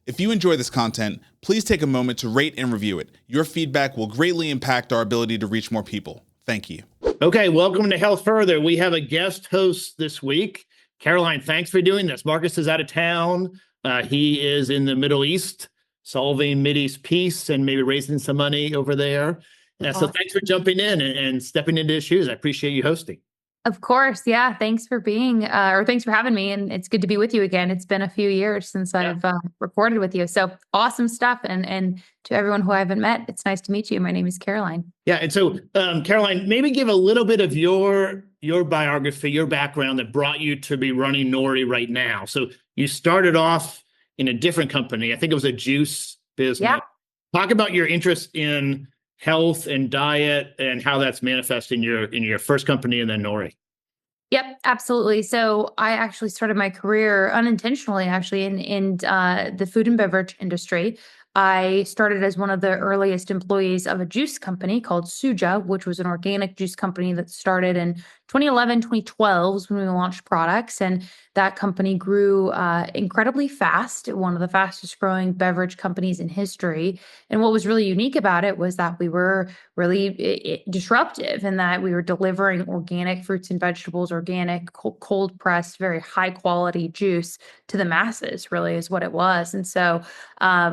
If you enjoy this content, please take a moment to rate and review it. Your feedback will greatly impact our ability to reach more people. Thank you. Okay, welcome to Health Further. We have a guest host this week. Caroline, thanks for doing this. Marcus is out of town. He is in the Middle East, solving Mideast peace and maybe raising some money over there. So thanks for jumping in and stepping into his shoes. I appreciate you hosting. Of course. Yeah. Thanks for thanks for having me. And it's good to be with you again. It's been a few years since I've recorded with you. So awesome stuff. And to everyone who I haven't met, it's nice to meet you. My name is Caroline. Yeah. And so, Caroline, maybe give a little bit of your biography, your background that brought you to be running Nouri right now. So you started off in a different company. I think it was a juice business. Yeah. Talk about your interest in health and diet and how that's manifesting in your first company and then Nouri. Yep, absolutely. So I actually started my career unintentionally, actually, in the food and beverage industry. I started as one of the earliest employees of a juice company called Suja, which was an organic juice company that started in 2011, 2012 was when we launched products. And that company grew incredibly fast, one of the fastest growing beverage companies in history. And what was really unique about it was that we were really disruptive in that we were delivering organic fruits and vegetables, organic, cold pressed, very high quality juice to the masses, really is what it was. And so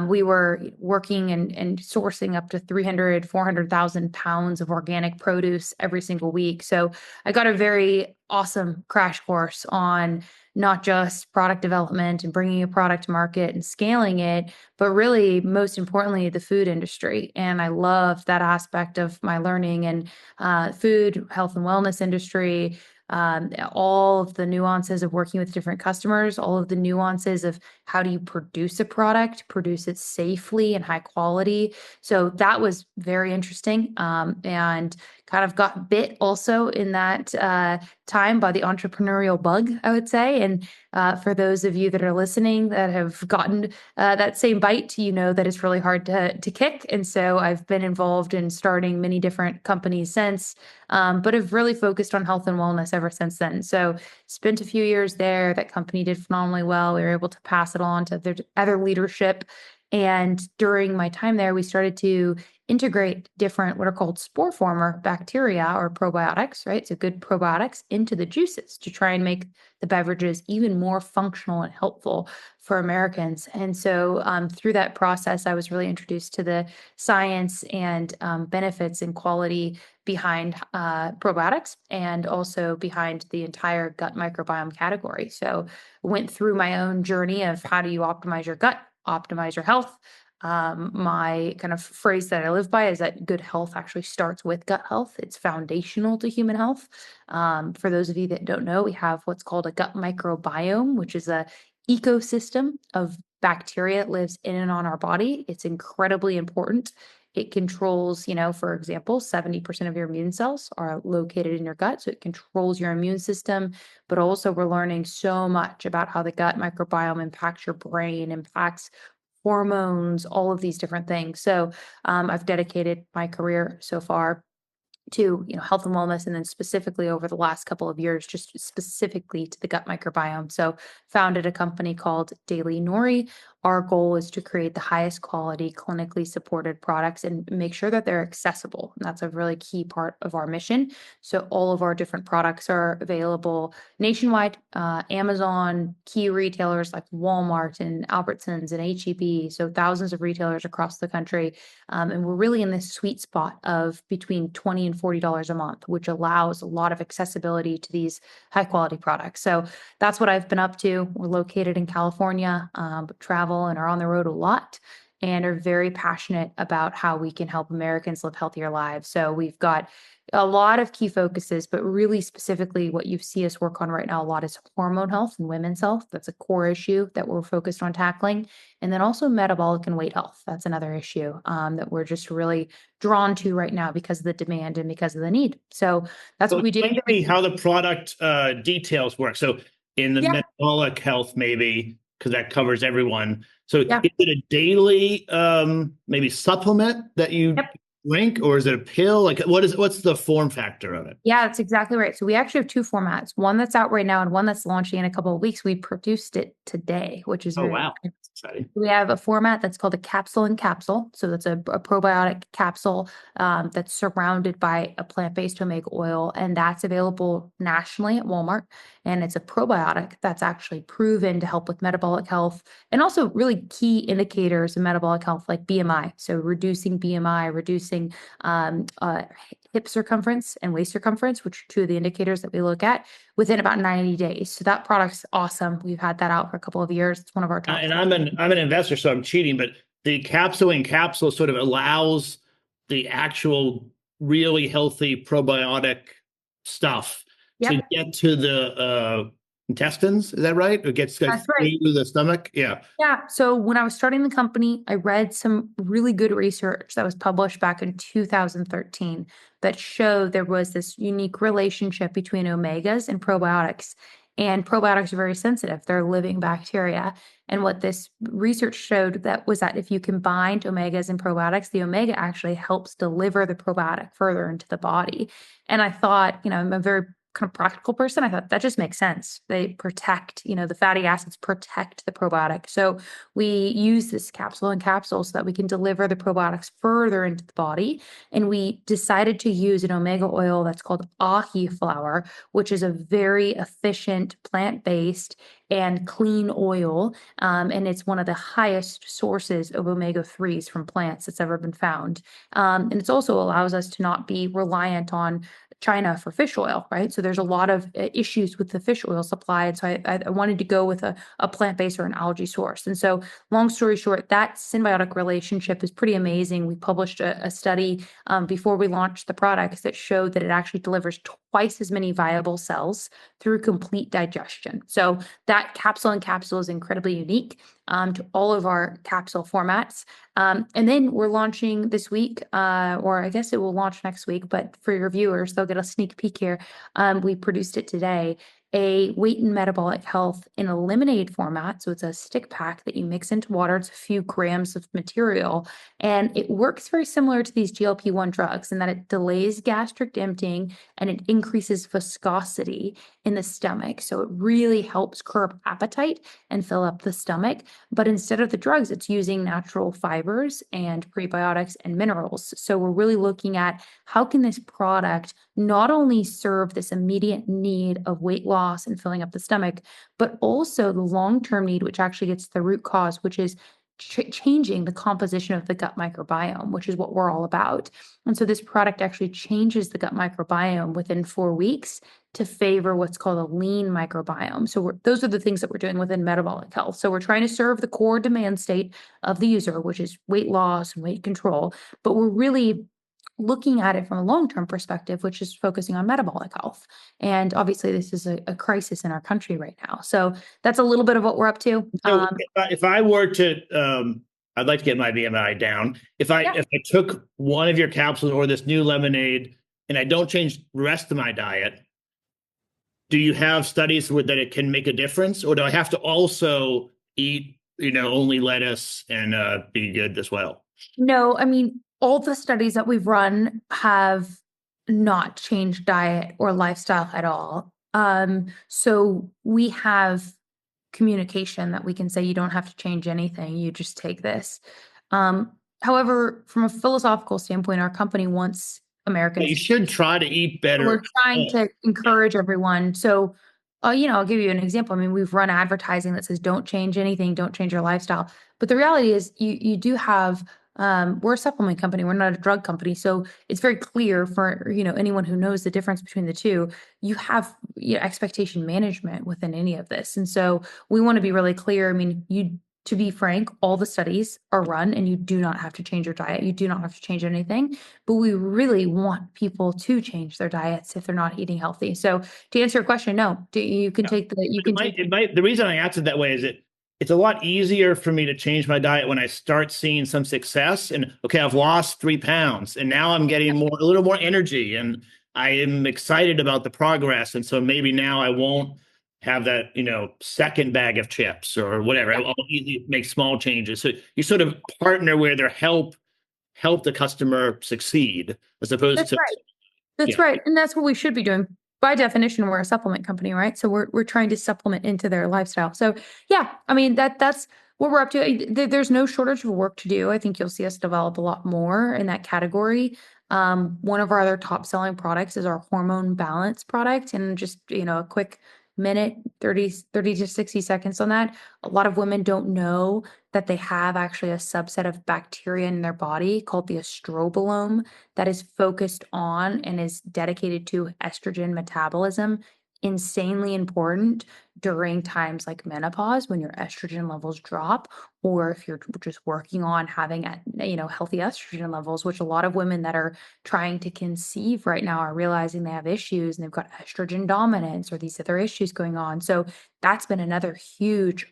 we were working and sourcing up to 300, 400,000 pounds of organic produce every single week. So I got a very awesome crash course on not just product development and bringing a product to market and scaling it, but really, most importantly, the food industry. And I loved that aspect of my learning and food, health and wellness industry, all of the nuances of working with different customers, all of the nuances of how do you produce a product, produce it safely and high quality. So that was very interesting, and kind of got bit also in that time by the entrepreneurial bug, I would say. And for those of you that are listening that have gotten that same bite, you know that it's really hard to kick. And so I've been involved in starting many different companies since, but have really focused on health and wellness ever since then. So spent a few years there. That company did phenomenally well. We were able to pass it on to other leadership. And during my time there, we started to integrate different what are called spore former bacteria or probiotics, right? So good probiotics into the juices to try and make the beverages even more functional and helpful for Americans. And so through that process, I was really introduced to the science and benefits and quality behind probiotics and also behind the entire gut microbiome category. So went through my own journey of how do you optimize your gut, optimize your health. My kind of phrase that I live by is that good health actually starts with gut health. It's foundational to human health. For those of you that don't know, we have what's called a gut microbiome, which is a ecosystem of bacteria that lives in and on our body. It's incredibly important. It controls, for example, 70% of your immune cells are located in your gut. So it controls your immune system, but also we're learning so much about how the gut microbiome impacts your brain, impacts hormones, all of these different things. So I've dedicated my career so far to health and wellness, and then specifically over the last couple of years, just specifically to the gut microbiome. So founded a company called Daily Nouri. Our goal is to create the highest quality, clinically supported products and make sure that they're accessible. And that's a really key part of our mission. So all of our different products are available nationwide, Amazon, key retailers like Walmart and Albertsons and H-E-B. So thousands of retailers across the country. And we're really in this sweet spot of between $20 and $40 a month, which allows a lot of accessibility to these high quality products. So that's what I've been up to. We're located in California, but travel and are on the road a lot and are very passionate about how we can help Americans live healthier lives. So we've got a lot of key focuses, but really specifically what you see us work on right now a lot is hormone health and women's health. That's a core issue that we're focused on tackling. And then also metabolic and weight health. That's another issue that we're just really drawn to right now because of the demand and because of the need. So that's what we do. Explain to me how the product details work. So in the metabolic health, maybe, because that covers everyone. So is it a daily maybe supplement that you drink, or is it a pill? Like what's the form factor of it? Yeah, that's exactly right. So we actually have two formats, one that's out right now and one that's launching in a couple of weeks. We produced it today, which is Exciting. We have a format that's called a capsule in capsule. So that's a probiotic capsule that's surrounded by a plant-based omega oil, and that's available nationally at Walmart. And it's a probiotic that's actually proven to help with metabolic health and also really key indicators of metabolic health like BMI. So reducing BMI, reducing hip circumference and waist circumference, which are two of the indicators that we look at within about 90 days. So that product's awesome. We've had that out for a couple of years. It's one of our top. And I'm an investor, so I'm cheating, but the capsule in capsule sort of allows the actual really healthy probiotic stuff to get to the intestines. Is that right? It gets through the stomach. Yeah. Yeah. So when I was starting the company, I read some really good research that was published back in 2013 that showed there was this unique relationship between omegas and probiotics. And probiotics are very sensitive. They're living bacteria. And what this research showed that was that if you combined omegas and probiotics, the omega actually helps deliver the probiotic further into the body. And I thought, I'm a very kind of practical person. I thought that just makes sense. They protect, the fatty acids protect the probiotic. So we use this capsule in capsule so that we can deliver the probiotics further into the body. And we decided to use an omega oil that's called ahi flower, which is a very efficient plant-based and clean oil. And it's one of the highest sources of omega-3s from plants that's ever been found. And it also allows us to not be reliant on China for fish oil, right? So there's a lot of issues with the fish oil supply. And so I wanted to go with a plant-based or an algae source. And so long story short, that symbiotic relationship is pretty amazing. We published a study before we launched the products that showed that it actually delivers twice as many viable cells through complete digestion. So that capsule in capsule is incredibly unique to all of our capsule formats. And then we're launching this week, or I guess it will launch next week, but for your viewers, they'll get a sneak peek here. We produced it today, a weight and metabolic health in a lemonade format. So it's a stick pack that you mix into water. It's a few grams of material, and it works very similar to these GLP-1 drugs in that it delays gastric emptying and it increases viscosity in the stomach. So it really helps curb appetite and fill up the stomach. But instead of the drugs, it's using natural fibers and prebiotics and minerals. So we're really looking at how can this product not only serve this immediate need of weight loss and filling up the stomach, but also the long-term need, which actually gets to the root cause, which is changing the composition of the gut microbiome, which is what we're all about. And so this product actually changes the gut microbiome within 4 weeks to favor what's called a lean microbiome. So those are the things that we're doing within metabolic health. So we're trying to serve the core demand state of the user, which is weight loss and weight control, but we're really looking at it from a long-term perspective, which is focusing on metabolic health. And obviously this is a crisis in our country right now. So that's a little bit of what we're up to. So if I were to, I'd like to get my BMI down. If I took one of your capsules or this new lemonade and I don't change the rest of my diet, do you have studies that it can make a difference? Or do I have to also eat, only lettuce and be good as well? No, I mean, all the studies that we've run have not changed diet or lifestyle at all. So we have communication that we can say you don't have to change anything, you just take this. However, from a philosophical standpoint, our company wants Americans. You should try to eat better. We're trying to encourage everyone. So, I'll give you an example. I mean, we've run advertising that says don't change anything, don't change your lifestyle. But the reality is you do have we're a supplement company. We're not a drug company. So it's very clear for, anyone who knows the difference between the two, you have expectation management within any of this. And so we want to be really clear. I mean, to be frank, all the studies are run and you do not have to change your diet. You do not have to change anything, but we really want people to change their diets if they're not eating healthy. So to answer your question, no, you can take the reason I answered that way is it's a lot easier for me to change my diet when I start seeing some success and, okay, I've lost 3 pounds and now I'm getting a little more energy and I am excited about the progress. And so maybe now I won't have that, second bag of chips or whatever. I'll make small changes. So you sort of partner where they help the customer succeed as opposed to. Right. That's right. And that's what we should be doing. By definition, we're a supplement company, right? So we're trying to supplement into their lifestyle. So yeah, I mean, that's what we're up to, there's no shortage of work to do. I think you'll see us develop a lot more in that category. One of our other top selling products is our hormone balance product. And just, a quick minute, 30 to 60 seconds on that. A lot of women don't know that they have actually a subset of bacteria in their body called the estrobolome that is focused on and is dedicated to estrogen metabolism. Insanely important during times like menopause when your estrogen levels drop, or if you're just working on having healthy estrogen levels, which a lot of women that are trying to conceive right now are realizing they have issues and they've got estrogen dominance or these other issues going on. So that's been another huge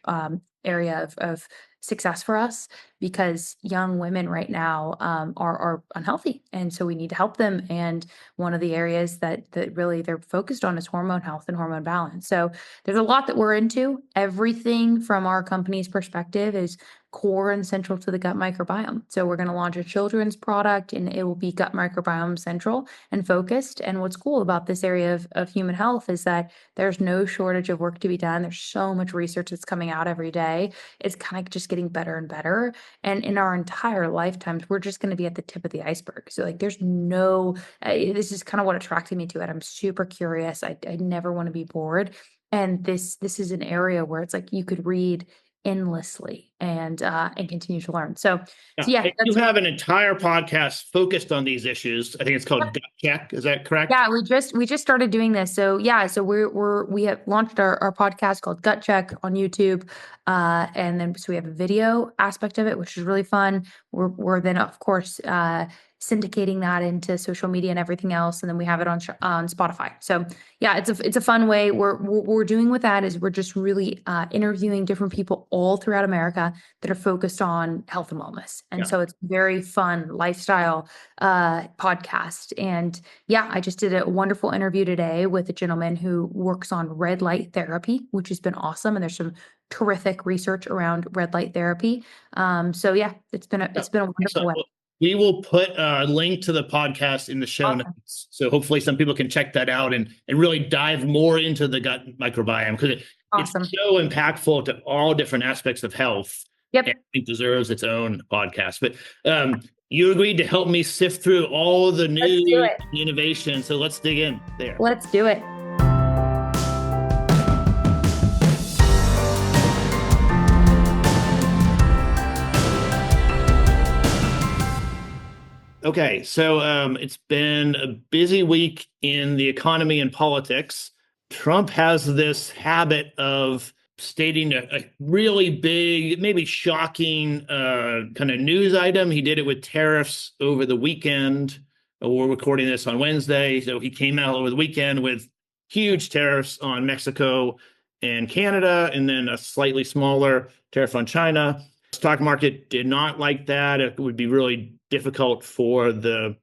area of success for us, because young women right now are unhealthy, and so we need to help them. And one of the areas that really they're focused on is hormone health and hormone balance. So there's a lot that we're into. Everything from our company's perspective is core and central to the gut microbiome. So we're going to launch a children's product, and it will be gut microbiome central and focused. And what's cool about this area of human health is that there's no shortage of work to be done. There's so much research that's coming out every day. It's kind of just getting better and better. And in our entire lifetimes, we're just going to be at the tip of the iceberg. So there's no, this is kind of what attracted me to it. I'm super curious. I never want to be bored. And this is an area where it's like you could read endlessly and continue to learn. So yeah, you have an entire podcast focused on these issues. I think it's called Gut Check. Is that correct? Yeah, we just started doing this. So we have launched our podcast called Gut Check on YouTube, and then so we have a video aspect of it, which is really fun. We're then of course syndicating that into social media and everything else, and then we have it on Spotify. So yeah, it's a fun way. What we're doing with that is we're just really interviewing different people all throughout America that are focused on health and wellness, and so it's a very fun lifestyle podcast. And yeah, I just did a wonderful interview today with a gentleman who works on red light therapy, which has been awesome, and there's some terrific research around red light therapy. So yeah, it's been a wonderful way. We will put a link to the podcast in the show notes. So hopefully some people can check that out and really dive more into the gut microbiome, because it's so impactful to all different aspects of health. Yep. And it deserves its own podcast. But you agreed to help me sift through all the new innovation. So let's dig in there. Let's do it. Okay, so it's been a busy week in the economy and politics. Trump has this habit of stating a really big, maybe shocking kind of news item. He did it with tariffs over the weekend. We're recording this on Wednesday. So he came out over the weekend with huge tariffs on Mexico and Canada, and then a slightly smaller tariff on China. Stock market did not like that. It would be really difficult for the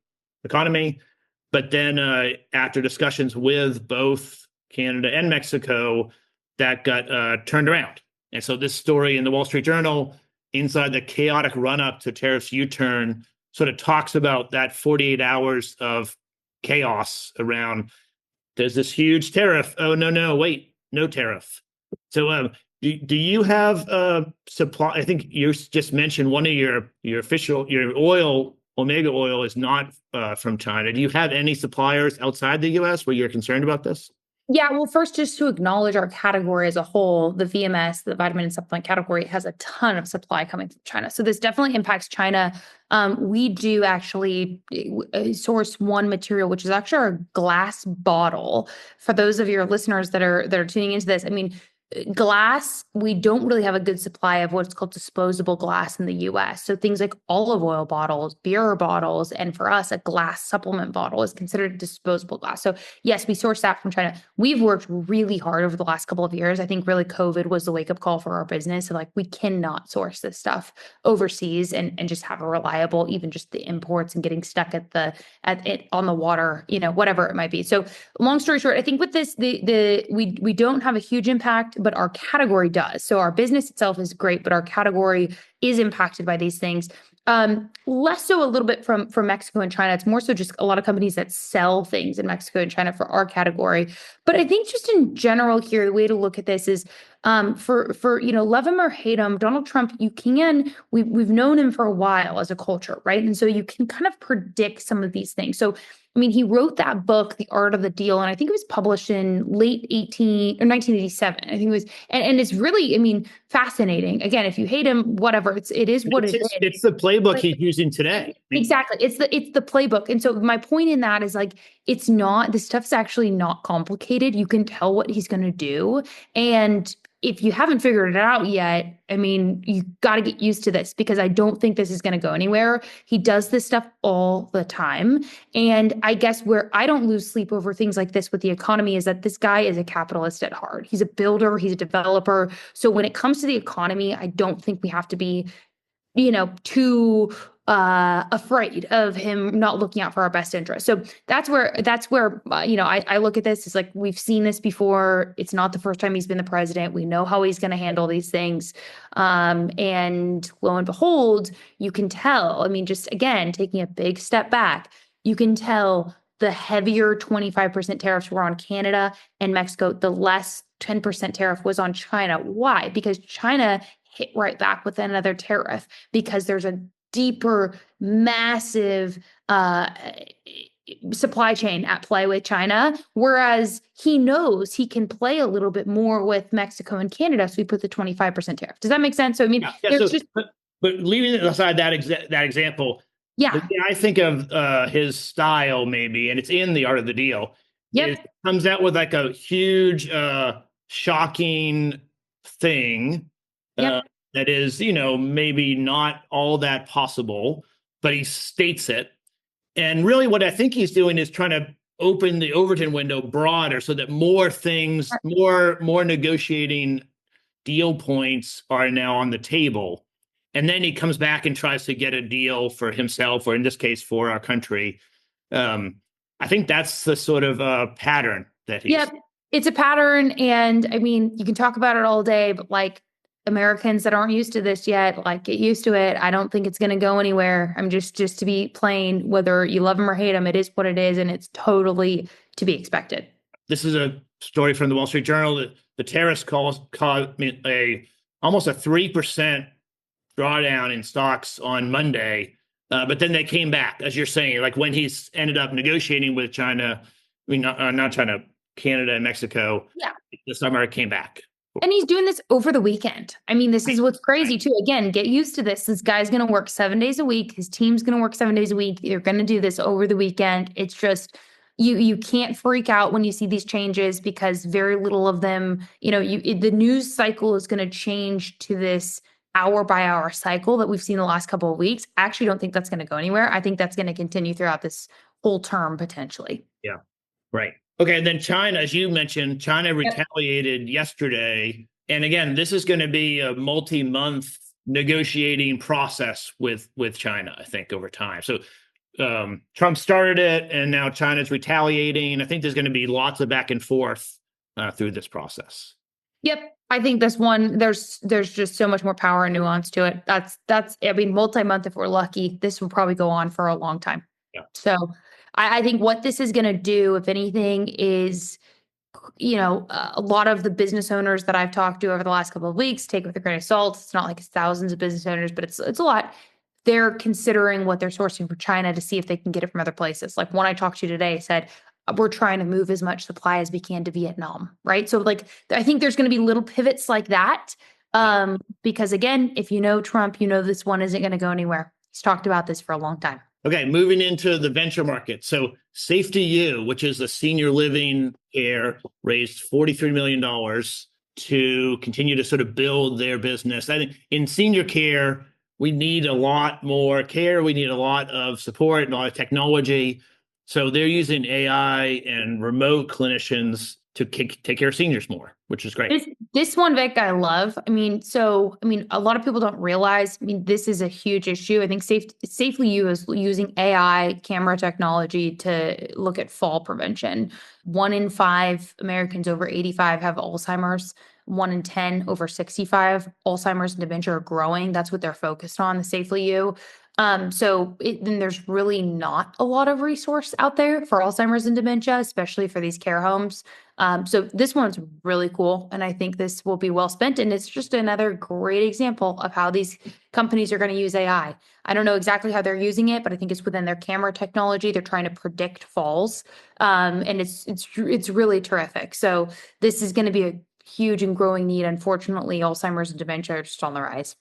economy. But then after discussions with both Canada and Mexico, that got turned around. And so this story in the Wall Street Journal, inside the chaotic run-up to tariffs U-turn, sort of talks about that 48 hours of chaos around, there's this huge tariff. Oh, no, wait, no tariff. So do you have supply? I think you just mentioned one of your oil, omega oil, is not from China. Do you have any suppliers outside the U.S. where you're concerned about this? Yeah, well, first, just to acknowledge our category as a whole, the VMS, the vitamin and supplement category, has a ton of supply coming from China. So this definitely impacts China. We do actually source one material, which is actually our glass bottle. For those of your listeners that are tuning into this, I mean, glass, we don't really have a good supply of what's called disposable glass in the US. So things like olive oil bottles, beer bottles, and for us, a glass supplement bottle is considered disposable glass. So yes, we source that from China. We've worked really hard over the last couple of years. I think really COVID was the wake-up call for our business. So we cannot source this stuff overseas and just have a reliable, even just the imports and getting stuck on the water, whatever it might be. So long story short, I think with this, we don't have a huge impact, but our category does. So our business itself is great, but our category is impacted by these things. Less so a little bit from Mexico and China. It's more so just a lot of companies that sell things in Mexico and China for our category. But I think just in general here, the way to look at this is For love him or hate him, Donald Trump, we've known him for a while as a culture, right? And so you can kind of predict some of these things. So he wrote that book, The Art of the Deal, and I think it was published in late 1987. I think it was, and it's really, fascinating. Again, if you hate him, whatever, it is what it is. It's the playbook he's using today. Exactly. It's the playbook. And so my point in that is this stuff's actually not complicated. You can tell what he's going to do. And if you haven't figured it out yet, you got to get used to this, because I don't think this is going to go anywhere. He does this stuff all the time. And I guess where I don't lose sleep over things like this with the economy is that this guy is a capitalist at heart. He's a builder, he's a developer. So when it comes to the economy, I don't think we have to be, too afraid of him not looking out for our best interest. So that's where I look at this. It's we've seen this before. It's not the first time he's been the president. We know how he's going to handle these things. And lo and behold, you can tell, just again, taking a big step back, you can tell the heavier 25% tariffs were on Canada and Mexico. The less 10% tariff was on China. Why? Because China hit right back with another tariff, because there's a deeper, massive supply chain at play with China, whereas he knows he can play a little bit more with Mexico and Canada, so we put the 25% tariff. Does that make sense? So but leaving aside that example, I think of his style maybe, and it's in The Art of the Deal. It comes out with a huge, shocking thing. That is, maybe not all that possible, but he states it. And really what I think he's doing is trying to open the Overton window broader so that more things, more negotiating deal points are now on the table. And then he comes back and tries to get a deal for himself, or in this case, for our country. I think that's the sort of pattern that he's... Yeah, it's a pattern. And you can talk about it all day, but Americans that aren't used to this yet, get used to it. I don't think it's going to go anywhere. I'm just to be plain, whether you love them or hate them, it is what it is, and it's totally to be expected. This is a story from the Wall Street Journal that the tariffs caused almost a 3% drawdown in stocks on Monday, but then they came back, as you're saying, when he's ended up negotiating with China, not China, Canada and Mexico. Yeah, the summer came back. And he's doing this over the weekend. This is what's crazy too. Again, get used to this. This guy's going to work 7 days a week. His team's going to work 7 days a week. You're going to do this over the weekend. It's just, you can't freak out when you see these changes, because very little of them, the news cycle is going to change to this hour by hour cycle that we've seen the last couple of weeks. I actually don't think that's going to go anywhere. I think that's going to continue throughout this whole term potentially. Yeah. Right. Okay, and then China, as you mentioned, China retaliated yesterday. And again, this is going to be a multi-month negotiating process with China, I think, over time. So Trump started it, and now China's retaliating. I think there's going to be lots of back and forth through this process. Yep. I think this one, there's just so much more power and nuance to it. That's multi-month, if we're lucky. This will probably go on for a long time. Yeah. So I think what this is going to do, if anything, is, a lot of the business owners that I've talked to over the last couple of weeks, take it with a grain of salt. It's not like it's thousands of business owners, but it's a lot. They're considering what they're sourcing from China to see if they can get it from other places. One I talked to today said, we're trying to move as much supply as we can to Vietnam, right? So I think there's going to be little pivots like that. Because again, if you know Trump, this one isn't going to go anywhere. He's talked about this for a long time. Okay, moving into the venture market. So SafelyYou, which is a senior living care, raised $43 million to continue to sort of build their business. I think in senior care, we need a lot more care. We need a lot of support and a lot of technology. So they're using AI and remote clinicians to take care of seniors more, which is great. This one, Vic, I love. A lot of people don't realize, this is a huge issue. I think SafelyYou is using AI camera technology to look at fall prevention. 1 in 5 Americans over 85 have Alzheimer's. 1 in 10 over 65. Alzheimer's and dementia are growing. That's what they're focused on, the SafelyYou. Then there's really not a lot of resource out there for Alzheimer's and dementia, especially for these care homes. So this one's really cool, and I think this will be well spent. And it's just another great example of how these companies are going to use AI. I don't know exactly how they're using it, but I think it's within their camera technology. They're trying to predict falls, and it's really terrific. So this is going to be a huge and growing need. Unfortunately, Alzheimer's and dementia are just on the rise.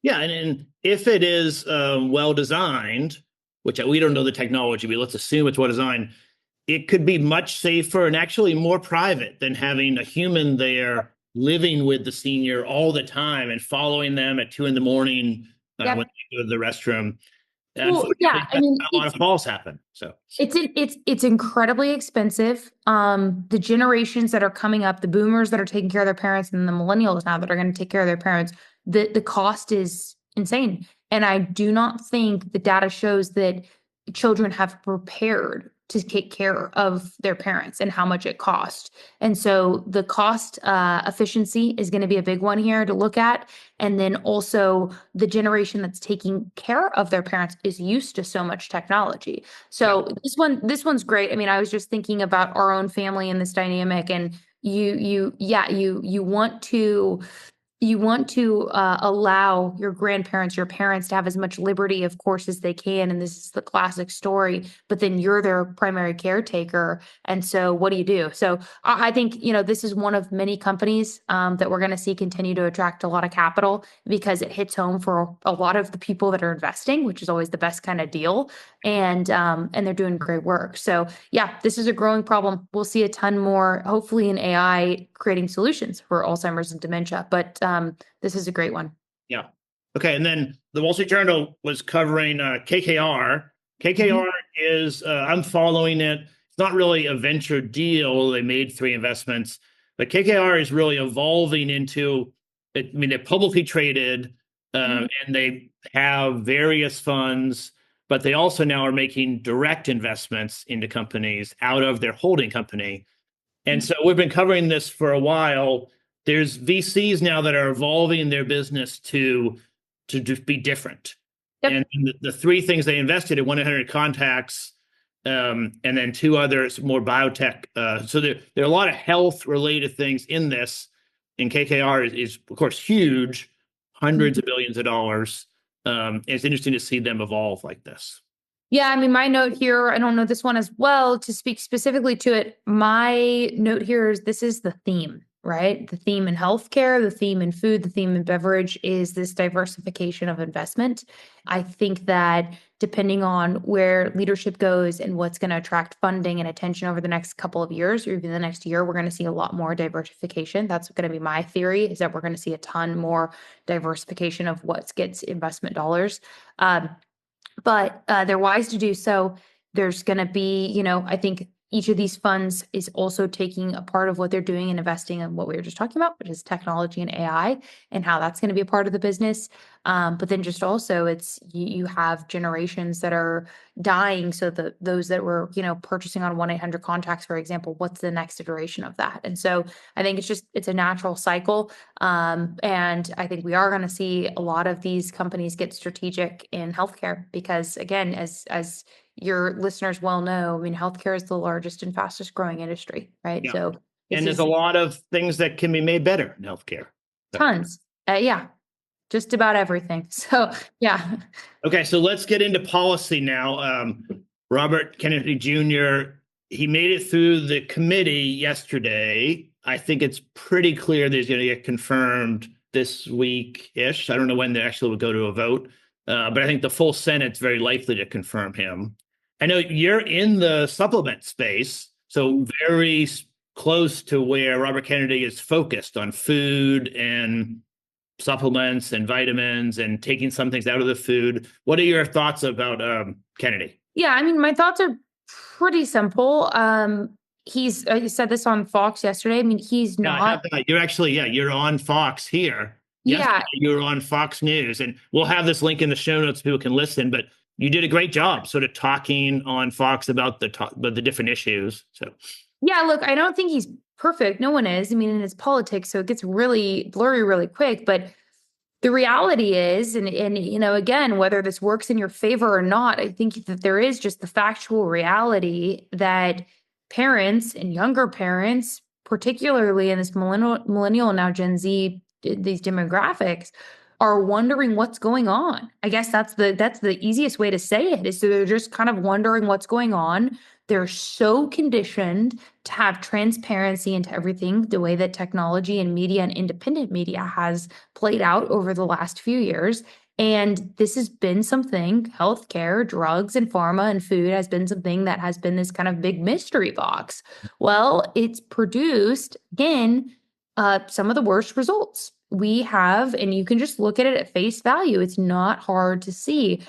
Yeah, and if it is well designed, which we don't know the technology, but let's assume it's well designed, it could be much safer and actually more private than having a human there living with the senior all the time and following them at 2 a.m. when they go to the restroom. Well, yeah, I mean, a lot of falls happen. So it's incredibly expensive. The generations that are coming up, the boomers that are taking care of their parents, and the millennials now that are going to take care of their parents, the cost is insane. And I do not think the data shows that children have prepared to take care of their parents and how much it costs. And so the cost efficiency is going to be a big one here to look at. And then also the generation that's taking care of their parents is used to so much technology. So this one's great. I mean, I was just thinking about our own family in this dynamic, and you want to allow your grandparents, your parents to have as much liberty, of course, as they can. And this is the classic story, but then you're their primary caretaker. And so what do you do? So I think, this is one of many companies that we're going to see continue to attract a lot of capital, because it hits home for a lot of the people that are investing, which is always the best kind of deal. And they're doing great work. So yeah, this is a growing problem. We'll see a ton more, hopefully, in AI creating solutions for Alzheimer's and dementia. But this is a great one. Yeah. Okay. And then the Wall Street Journal was covering KKR. KKR is, I'm following it. It's not really a venture deal. They made 3 investments, but KKR is really evolving into, they're publicly traded and they have various funds, but they also now are making direct investments into companies out of their holding company. And so we've been covering this for a while. There's VCs now that are evolving their business to just be different. Yep. And the 3 things they invested in, 1-800 Contacts, and then 2 others, more biotech. So there are a lot of health-related things in this. And KKR is of course, huge, hundreds of billions of dollars. It's interesting to see them evolve like this. Yeah, I mean, my note here, I don't know this one as well to speak specifically to it. My note here is this is the theme, right? The theme in healthcare, the theme in food, the theme in beverage is this diversification of investment. I think that depending on where leadership goes and what's going to attract funding and attention over the next couple of years, or even the next year, we're going to see a lot more diversification. That's going to be my theory, is that we're going to see a ton more diversification of what gets investment dollars. But they're wise to do so. There's going to be, I think each of these funds is also taking a part of what they're doing and investing in what we were just talking about, which is technology and AI, and how that's going to be a part of the business. But then just also it's you have generations that are dying. So those that were, purchasing on 1-800 Contacts, for example, what's the next iteration of that? And so I think it's a natural cycle. And I think we are going to see a lot of these companies get strategic in healthcare because, again, as your listeners well know, I mean, healthcare is the largest and fastest growing industry, right? Yeah. So and there's a lot of things that can be made better in healthcare. Tons. Yeah. Just about everything. So, yeah. Okay. So let's get into policy now. Robert Kennedy Jr., he made it through the committee yesterday. I think it's pretty clear that he's going to get confirmed this week-ish. I don't know when they actually would go to a vote. But I think the full Senate's very likely to confirm him. I know you're in the supplement space, so very close to where Robert Kennedy is focused on food and supplements and vitamins and taking some things out of the food. What are your thoughts about Kennedy? Yeah, I mean, my thoughts are pretty simple. He said this on Fox yesterday. I mean, he's not. You're actually, you're on Fox here. Yeah, you're on Fox News, and we'll have this link in the show notes so people can listen. But you did a great job sort of talking on Fox about the different issues. So, yeah, look, I don't think he's perfect. No one is. I mean, in his politics, so it gets really blurry really quick. But The reality is, and again, whether this works in your favor or not, I think that there is just the factual reality that parents and younger parents, particularly in this millennial now Gen Z, these demographics, are wondering what's going on. I guess that's the easiest way to say it, is so they're just kind of wondering what's going on. They're so conditioned to have transparency into everything, the way that technology and media and independent media has played out over the last few years. And this has been something, healthcare, drugs, and pharma and food has been something that has been this kind of big mystery box. Well, it's produced, again, some of the worst results we have, and you can just look at it at face value. It's not hard to see.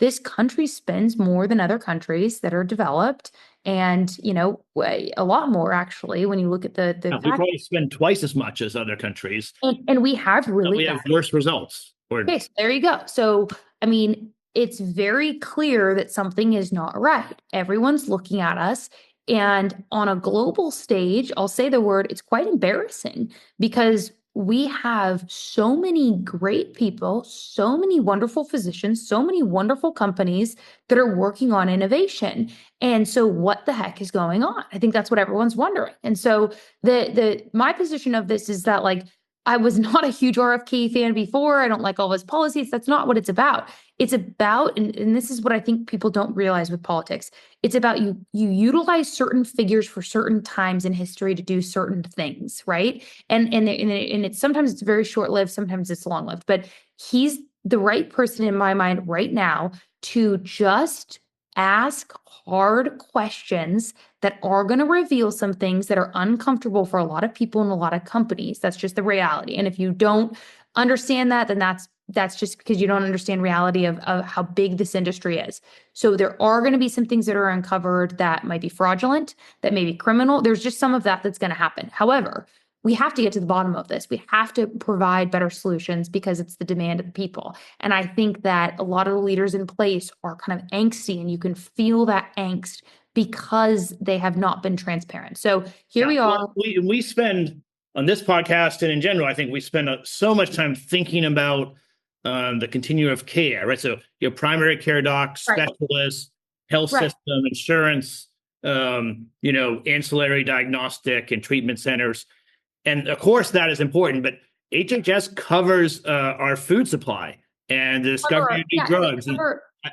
This country spends more than other countries that are developed, and a lot more actually when you look at the we probably spend twice as much as other countries, and we have really we have worse results. Okay, so there you go. So I mean, it's very clear that something is not right. Everyone's looking at us. And on a global stage, I'll say the word, it's quite embarrassing, because we have so many great people, so many wonderful physicians, so many wonderful companies that are working on innovation. And so what the heck is going on? I think that's what everyone's wondering. And so my position of this is that, like, I was not a huge RFK fan before. I don't like all of his policies. That's not what it's about. It's about, and this is what I think people don't realize with politics. It's about you utilize certain figures for certain times in history to do certain things, right? And it's sometimes it's very short-lived, sometimes it's long-lived. But he's the right person in my mind right now to just ask hard questions that are going to reveal some things that are uncomfortable for a lot of people and a lot of companies. That's just the reality. And if you don't understand that, then that's just because you don't understand reality of how big this industry is. So there are going to be some things that are uncovered that might be fraudulent, that may be criminal. There's just some of that's going to happen. However, we have to get to the bottom of this. We have to provide better solutions because it's the demand of the people. And I think that a lot of the leaders in place are kind of angsty, and you can feel that angst because they have not been transparent. So here we are. Well, we spend on this podcast, and in general, I think we spend so much time thinking about the continuum of care, right? So your primary care doc, specialists, health system, insurance, ancillary diagnostic and treatment centers. And of course, that is important, but HHS covers our food supply and the discovery of new drugs.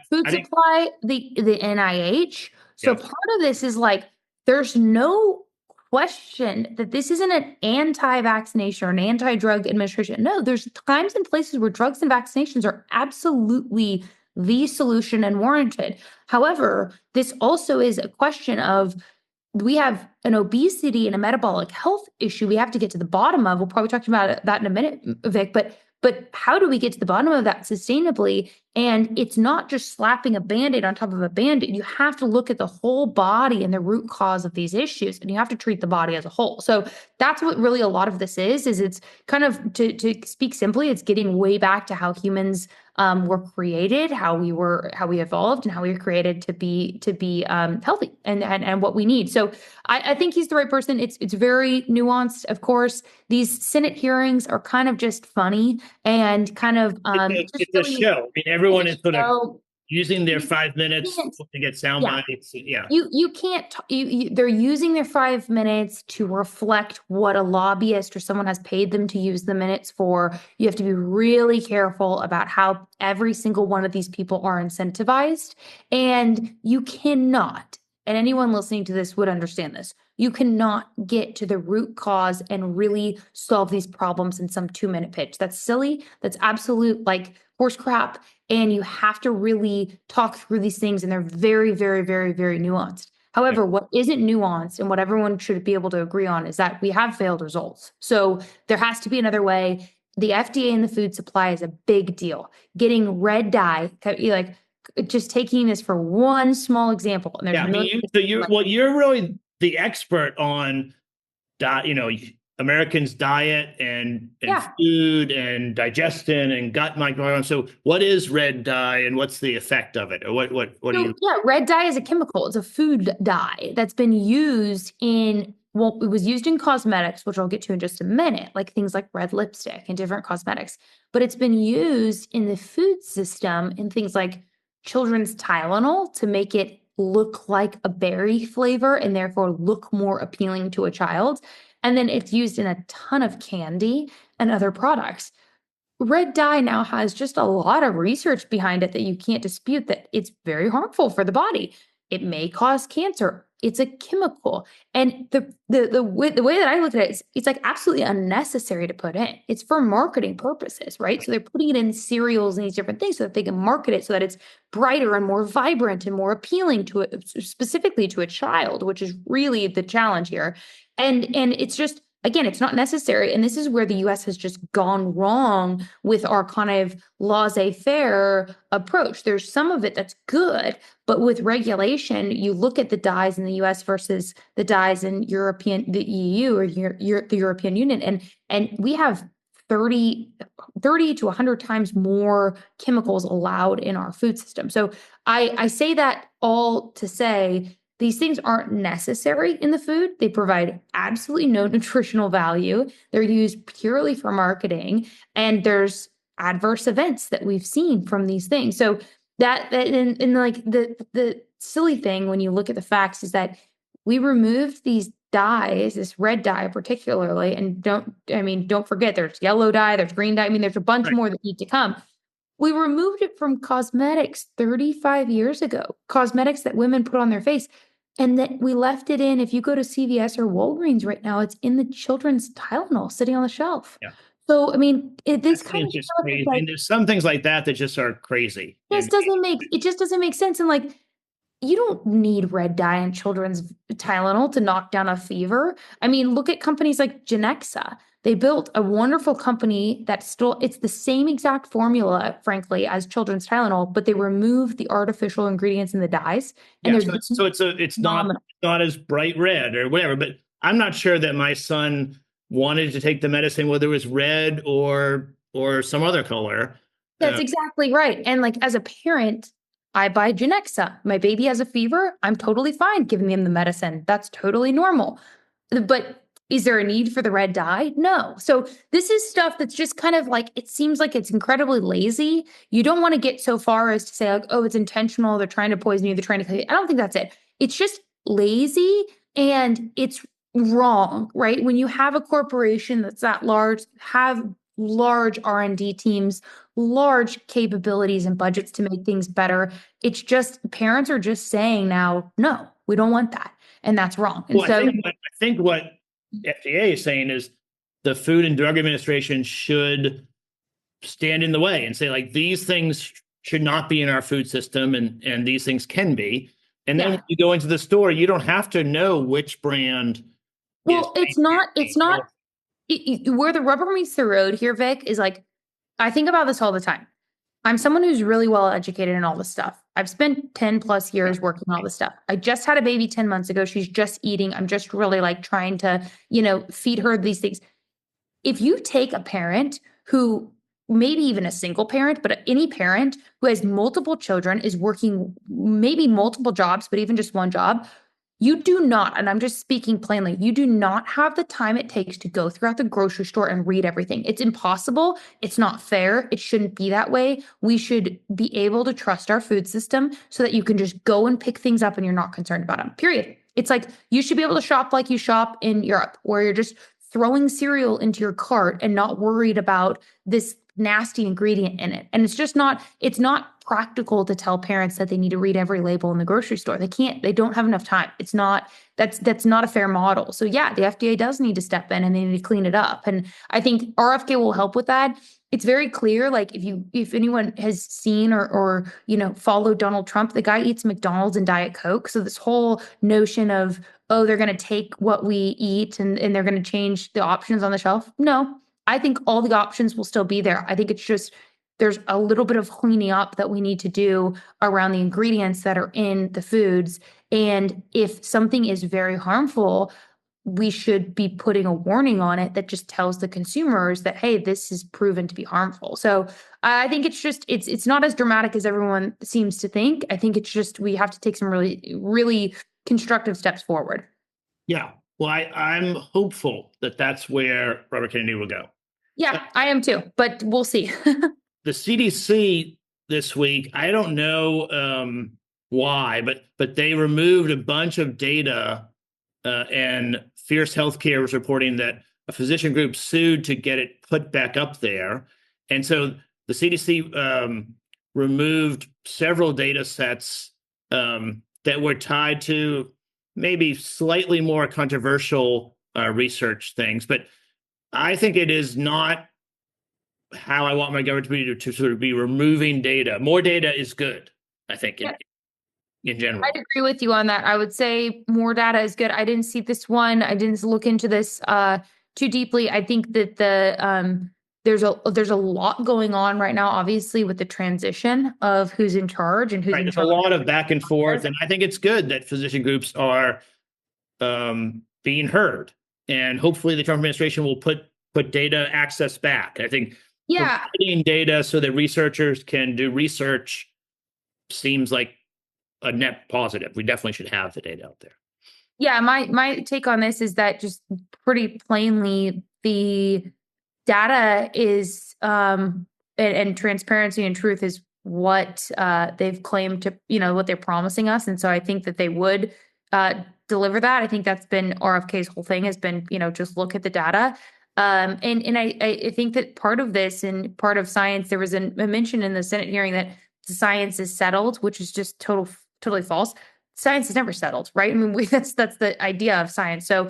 Food supply, the NIH. So part of this is like, there's no question that this isn't an anti-vaccination or an anti-drug administration. No, there's times and places where drugs and vaccinations are absolutely the solution and warranted. However, this also is a question of, we have an obesity and a metabolic health issue we have to get to the bottom of. We'll probably talk about that in a minute, Vic, but how do we get to the bottom of that sustainably? And it's not just slapping a Band-Aid on top of a Band-Aid. You have to look at the whole body and the root cause of these issues, and you have to treat the body as a whole. So that's what really a lot of this is it's kind of, to speak simply, it's getting way back to how humans were created, how we evolved, and how we were created to be healthy and what we need. So I think he's the right person. It's very nuanced. Of course, these Senate hearings are kind of just funny and kind of it's a show. I mean, everyone is sort of using their 5 minutes to get sound bites. Yeah. You can't, they're using their 5 minutes to reflect what a lobbyist or someone has paid them to use the minutes for. You have to be really careful about how every single one of these people are incentivized. And you cannot, and anyone listening to this would understand this, you cannot get to the root cause and really solve these problems in some 2-minute pitch. That's silly. That's absolute horse crap. And you have to really talk through these things, and they're very, very, very, very nuanced. However, what isn't nuanced and what everyone should be able to agree on is that we have failed results. So there has to be another way. The FDA and the food supply is a big deal. Getting red dye, just taking this for one small example. And there's you're really the expert on Americans' diet and food and digestion and gut microbiome. So what is red dye and what's the effect of it? Or what do you? Yeah, red dye is a chemical. It's a food dye that's been used in well, it was used in cosmetics, which I'll get to in just a minute, like things like red lipstick and different cosmetics. But it's been used in the food system in things like children's Tylenol to make it look like a berry flavor and therefore look more appealing to a child. And then it's used in a ton of candy and other products. Red dye now has just a lot of research behind it that you can't dispute that it's very harmful for the body. It may cause cancer. It's a chemical. And the way that I look at it is it's like absolutely unnecessary to put in. It's for marketing purposes, right? So they're putting it in cereals and these different things so that they can market it so that it's brighter and more vibrant and more appealing to it, specifically to a child, which is really the challenge here. And it's just, again, it's not necessary. And this is where the US has just gone wrong with our kind of laissez-faire approach. There's some of it that's good, but with regulation, you look at the dyes in the US versus the dyes in the EU or the European Union, and we have 30 to 100 times more chemicals allowed in our food system. So I say that all to say these things aren't necessary in the food. They provide absolutely no nutritional value. They're used purely for marketing, and there's adverse events that we've seen from these things. So that in like the silly thing when you look at the facts is that we removed these dyes, this red dye particularly, and don't forget there's yellow dye, there's green dye. I mean, there's a bunch more that need to come. We removed it from cosmetics 35 years ago, cosmetics that women put on their face. And that we left it in, if you go to CVS or Walgreens right now, it's in the children's Tylenol sitting on the shelf. Yeah. So, I mean, this kind of just crazy. Like, and there's some things like that just are crazy. It just doesn't make sense. And like, you don't need red dye in children's Tylenol to knock down a fever. I mean, look at companies like Genexa. They built a wonderful company it's the same exact formula, frankly, as children's Tylenol, but they removed the artificial ingredients in the dyes. And it's not as bright red or whatever, but I'm not sure that my son wanted to take the medicine, whether it was red or some other color. That's exactly right. And like, as a parent, I buy Genexa. My baby has a fever. I'm totally fine giving him the medicine. That's totally normal. But is there a need for the red dye? No. So this is stuff that's just kind of like, it seems like it's incredibly lazy. You don't want to get so far as to say like, oh, it's intentional. They're trying to poison you. They're trying to kill you. I don't think that's it. It's just lazy and it's wrong, right? When you have a corporation that's that large, have large R&D teams, large capabilities and budgets to make things better. It's just parents are just saying now, no, we don't want that. And that's wrong. And I think what FDA is saying is the Food and Drug Administration should stand in the way and say, like, these things should not be in our food system and these things can be. And then when you go into the store, you don't have to know which brand. Well, it's not where the rubber meets the road here, Vic, is like, I think about this all the time. I'm someone who's really well educated in all this stuff. I've spent 10 plus years working on all this stuff. I just had a baby 10 months ago. She's just eating. I'm just really like trying to, feed her these things. If you take a parent who, maybe even a single parent, but any parent who has multiple children, is working maybe multiple jobs, but even just one job, you do not, and I'm just speaking plainly, you do not have the time it takes to go throughout the grocery store and read everything. It's impossible. It's not fair. It shouldn't be that way. We should be able to trust our food system so that you can just go and pick things up and you're not concerned about them, period. It's like you should be able to shop like you shop in Europe, where you're just throwing cereal into your cart and not worried about this nasty ingredient in it. And it's not practical to tell parents that they need to read every label in the grocery store. They don't have enough time. That's not a fair model. So yeah, the FDA does need to step in and they need to clean it up. And I think RFK will help with that. It's very clear, like if anyone has seen or followed Donald Trump, the guy eats McDonald's and Diet Coke. So this whole notion of, oh, they're going to take what we eat and they're going to change the options on the shelf. No, I think all the options will still be there. I think it's just there's a little bit of cleaning up that we need to do around the ingredients that are in the foods. And if something is very harmful, we should be putting a warning on it that just tells the consumers that, hey, this is proven to be harmful. So I think it's not as dramatic as everyone seems to think. I think it's just we have to take some really, really constructive steps forward. Yeah. Well, I'm hopeful that that's where Robert Kennedy will go. Yeah, I am too, but we'll see. The CDC this week, I don't know why, but they removed a bunch of data, and Fierce Healthcare was reporting that a physician group sued to get it put back up there. And so the CDC removed several data sets that were tied to maybe slightly more controversial research things. But I think it is not how I want my government to sort of be removing data. More data is good, I think, in general. I'd agree with you on that. I would say more data is good. I didn't see this one. I didn't look into this too deeply. I think that there's a lot going on right now, obviously, with the transition of who's in charge and who's in There's charge. a lot of back and forth, and I think it's good that physician groups are being heard, and hopefully the Trump administration will put data access back. I think providing data so that researchers can do research seems like a net positive. We definitely should have the data out there. Yeah, my take on this is that just pretty plainly the data is and transparency and truth is what they've claimed to, what they're promising us. And so I think that they would deliver that. I think that's been RFK's whole thing has been, just look at the data. And I think that part of this and part of science, there was a mention in the Senate hearing that the science is settled, which is just totally false. Science is never settled, right? I mean, that's the idea of science. So,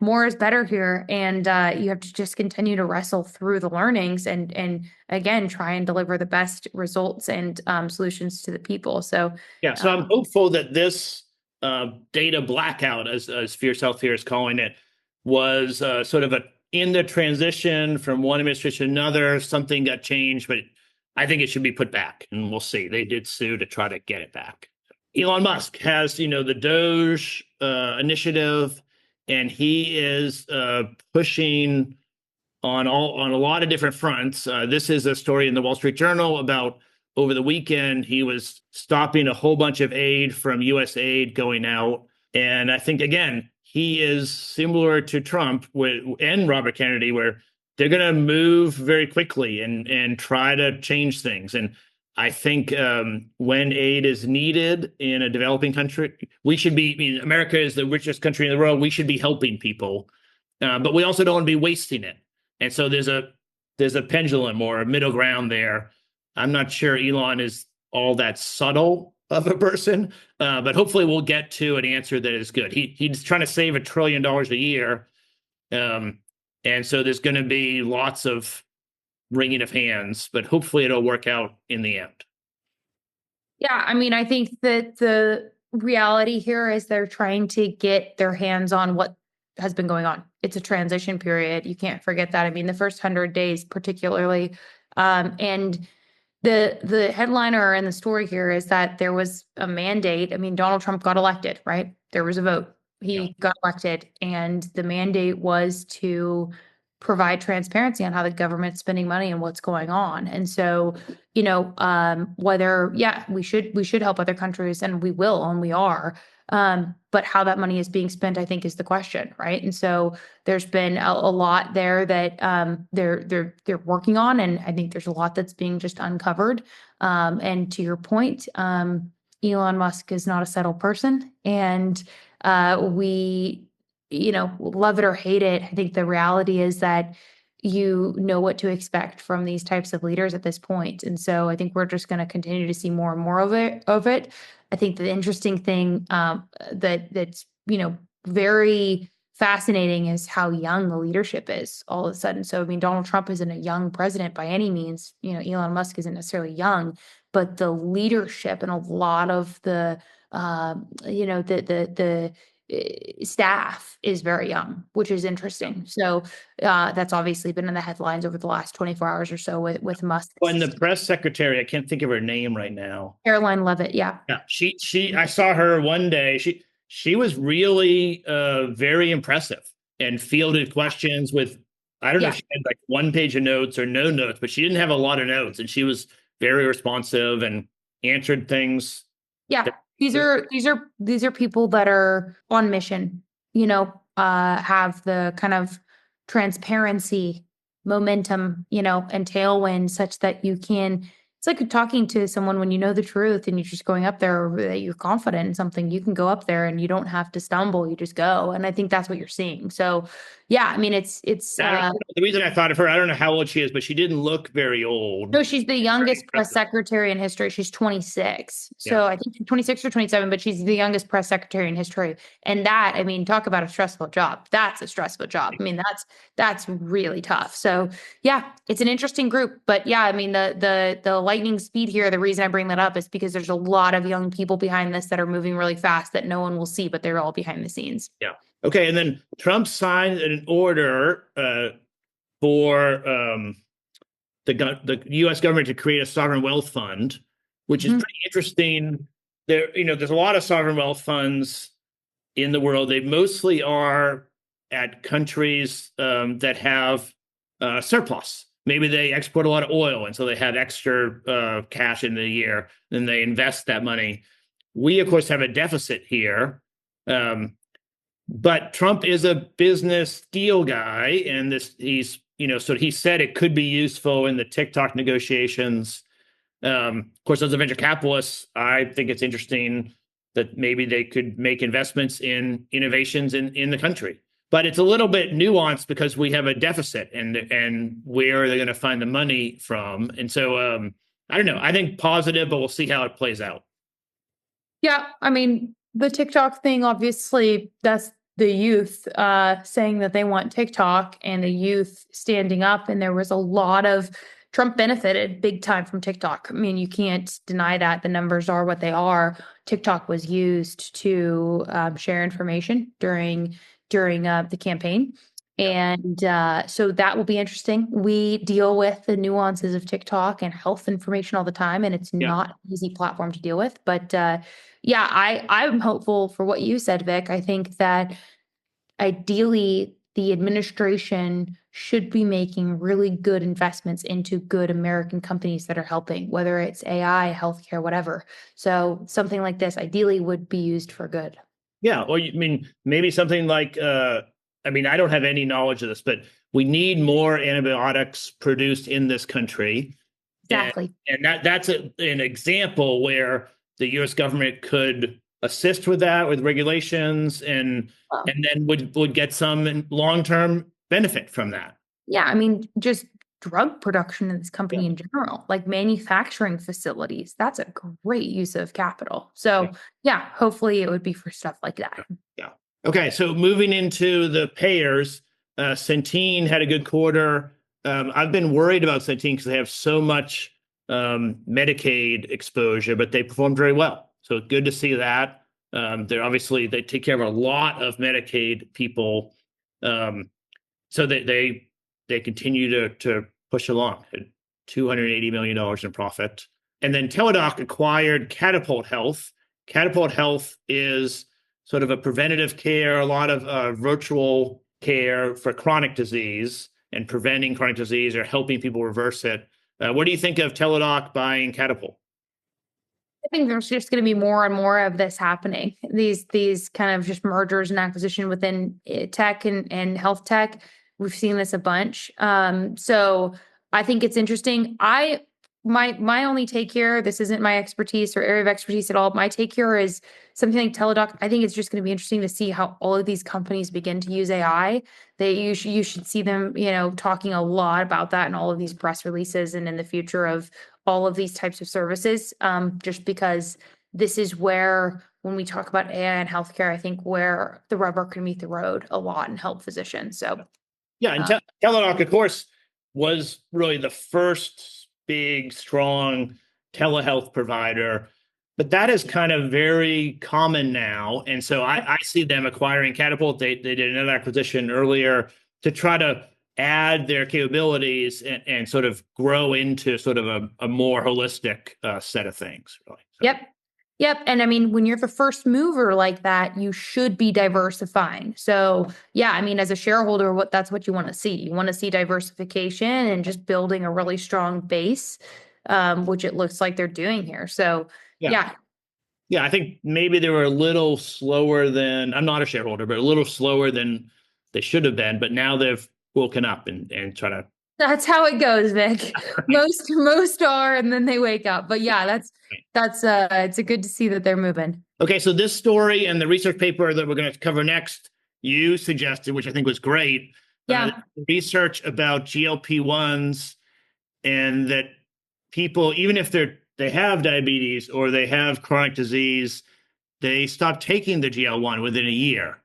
more is better here, and you have to just continue to wrestle through the learnings and again try and deliver the best results and solutions to the people. So, so I'm hopeful that this data blackout, as Fierce Healthcare is calling it, was sort of in the transition from one administration to another. Something got changed, but I think it should be put back, and we'll see. They did sue to try to get it back. Elon Musk has, the Doge initiative, and he is pushing on a lot of different fronts. This is a story in the Wall Street Journal about over the weekend. He was stopping a whole bunch of aid from U.S. aid going out, and I think again he is similar to Trump and Robert Kennedy, where they're going to move very quickly and try to change things. And I think when aid is needed in a developing country, we should be, America is the richest country in the world. We should be helping people, but we also don't want to be wasting it. And so there's a pendulum or a middle ground there. I'm not sure Elon is all that subtle of a person, but hopefully we'll get to an answer that is good. He's trying to save $1 trillion a year. And so there's going to be lots of wringing of hands, but hopefully it'll work out in the end. Yeah, I mean, I think that the reality here is they're trying to get their hands on what has been going on. It's a transition period. You can't forget that. I mean, the first 100 days particularly. And the headliner and the story here is that there was a mandate. I mean, Donald Trump got elected, right? There was a vote. He got elected, and the mandate was to provide transparency on how the government's spending money and what's going on. And so, whether, we should help other countries, and we will, and we are. But how that money is being spent, I think, is the question, right? And so there's been a lot there that they're working on, and I think there's a lot that's being just uncovered. And to your point, Elon Musk is not a settled person, and we love it or hate it. I think the reality is that you know what to expect from these types of leaders at this point. And so I think we're just going to continue to see more and more of it. I think the interesting thing that's very fascinating is how young the leadership is all of a sudden. So I mean, Donald Trump isn't a young president by any means. Elon Musk isn't necessarily young, but the leadership and a lot of the staff is very young, which is interesting. So that's obviously been in the headlines over the last 24 hours or so with Musk. Well, and the press secretary, I can't think of her name right now. Caroline Leavitt, yeah. Yeah, she. I saw her one day. She was really very impressive and fielded questions with, I don't know if she had like one page of notes or no notes, but she didn't have a lot of notes, and she was very responsive and answered things. Yeah. These are people that are on mission. have the kind of transparency, momentum, and tailwind such that you can. It's like talking to someone when you know the truth and you're just going up there, or that you're confident in something. You can go up there and you don't have to stumble. You just go, and I think that's what you're seeing. So, yeah, I mean, it's. The reason I thought of her, I don't know how old she is, but she didn't look very old. No, she's the youngest press secretary in history. She's 26. So I think she's 26 or 27, but she's the youngest press secretary in history. And that, I mean, talk about a stressful job. That's a stressful job. I mean, that's really tough. So yeah, it's an interesting group. But yeah, I mean, the lightning speed here, the reason I bring that up is because there's a lot of young people behind this that are moving really fast that no one will see, but they're all behind the scenes. Yeah. Okay. And then Trump signed an order for the U.S. government to create a sovereign wealth fund, which is pretty interesting. There's a lot of sovereign wealth funds in the world. They mostly are at countries that have surplus. Maybe they export a lot of oil, and so they have extra cash in the year. Then they invest that money. We, of course, have a deficit here. But Trump is a business deal guy, and so he said it could be useful in the TikTok negotiations. Of course, as a venture capitalist, I think it's interesting that maybe they could make investments in innovations in the country. But it's a little bit nuanced because we have a deficit, and where are they going to find the money from? And so I don't know. I think positive, but we'll see how it plays out. Yeah, I mean, the TikTok thing, obviously, that's the youth saying that they want TikTok, and the youth standing up. And there was a lot of Trump benefited big time from TikTok. I mean, you can't deny that. The numbers are what they are. TikTok was used to share information during the campaign. And so that will be interesting. We deal with the nuances of TikTok and health information all the time, and it's not an easy platform to deal with. But yeah, I'm hopeful for what you said, Vic. I think that ideally the administration should be making really good investments into good American companies that are helping, whether it's AI, healthcare, whatever. So something like this ideally would be used for good. Yeah. Or maybe something like, I don't have any knowledge of this, but we need more antibiotics produced in this country. Exactly. And that's an example where the U.S. government could assist with that, with regulations, and then would get some long-term benefit from that. Yeah, I mean, just drug production in this company in general, like manufacturing facilities, that's a great use of capital. So yeah, hopefully it would be for stuff like that. Yeah. Okay, so moving into the payers, Centene had a good quarter. I've been worried about Centene because they have so much Medicaid exposure, but they performed very well. So good to see that. They take care of a lot of Medicaid people. So they continue to push along at $280 million in profit. And then Teladoc acquired Catapult Health. Catapult Health is sort of a preventative care, a lot of virtual care for chronic disease and preventing chronic disease or helping people reverse it. What do you think of Teladoc buying Catapult? I think there's just going to be more and more of this happening. These kind of just mergers and acquisition within tech and health tech. We've seen this a bunch. So I think it's interesting. My only take here, this isn't my expertise or area of expertise at all. My take here is something like Teladoc. I think it's just going to be interesting to see how all of these companies begin to use AI. You should see them, talking a lot about that in all of these press releases and in the future of all of these types of services. Just because this is where, when we talk about AI and healthcare, I think where the rubber can meet the road a lot and help physicians. So yeah, and Teladoc, of course, was really the first big, strong telehealth provider, but that is kind of very common now. And so I see them acquiring Catapult. They did another acquisition earlier to try to add their capabilities and sort of grow into sort of a more holistic set of things. Really. So. Yep. And I mean, when you're the first mover like that, you should be diversifying. So yeah, I mean, as a shareholder, that's what you want to see. You want to see diversification and just building a really strong base, which it looks like they're doing here. So yeah. Yeah, I think maybe they were a little slower than, I'm not a shareholder, but a little slower than they should have been. But now they've woken up and try to. That's how it goes, Vic. Right. Most are, and then they wake up. But yeah, that's it's a good to see that they're moving. Okay, so this story and the research paper that we're going to cover next, you suggested, which I think was great. Yeah. Research about GLP-1s and that people, even if they have diabetes or they have chronic disease, they stop taking the GL1 within a year.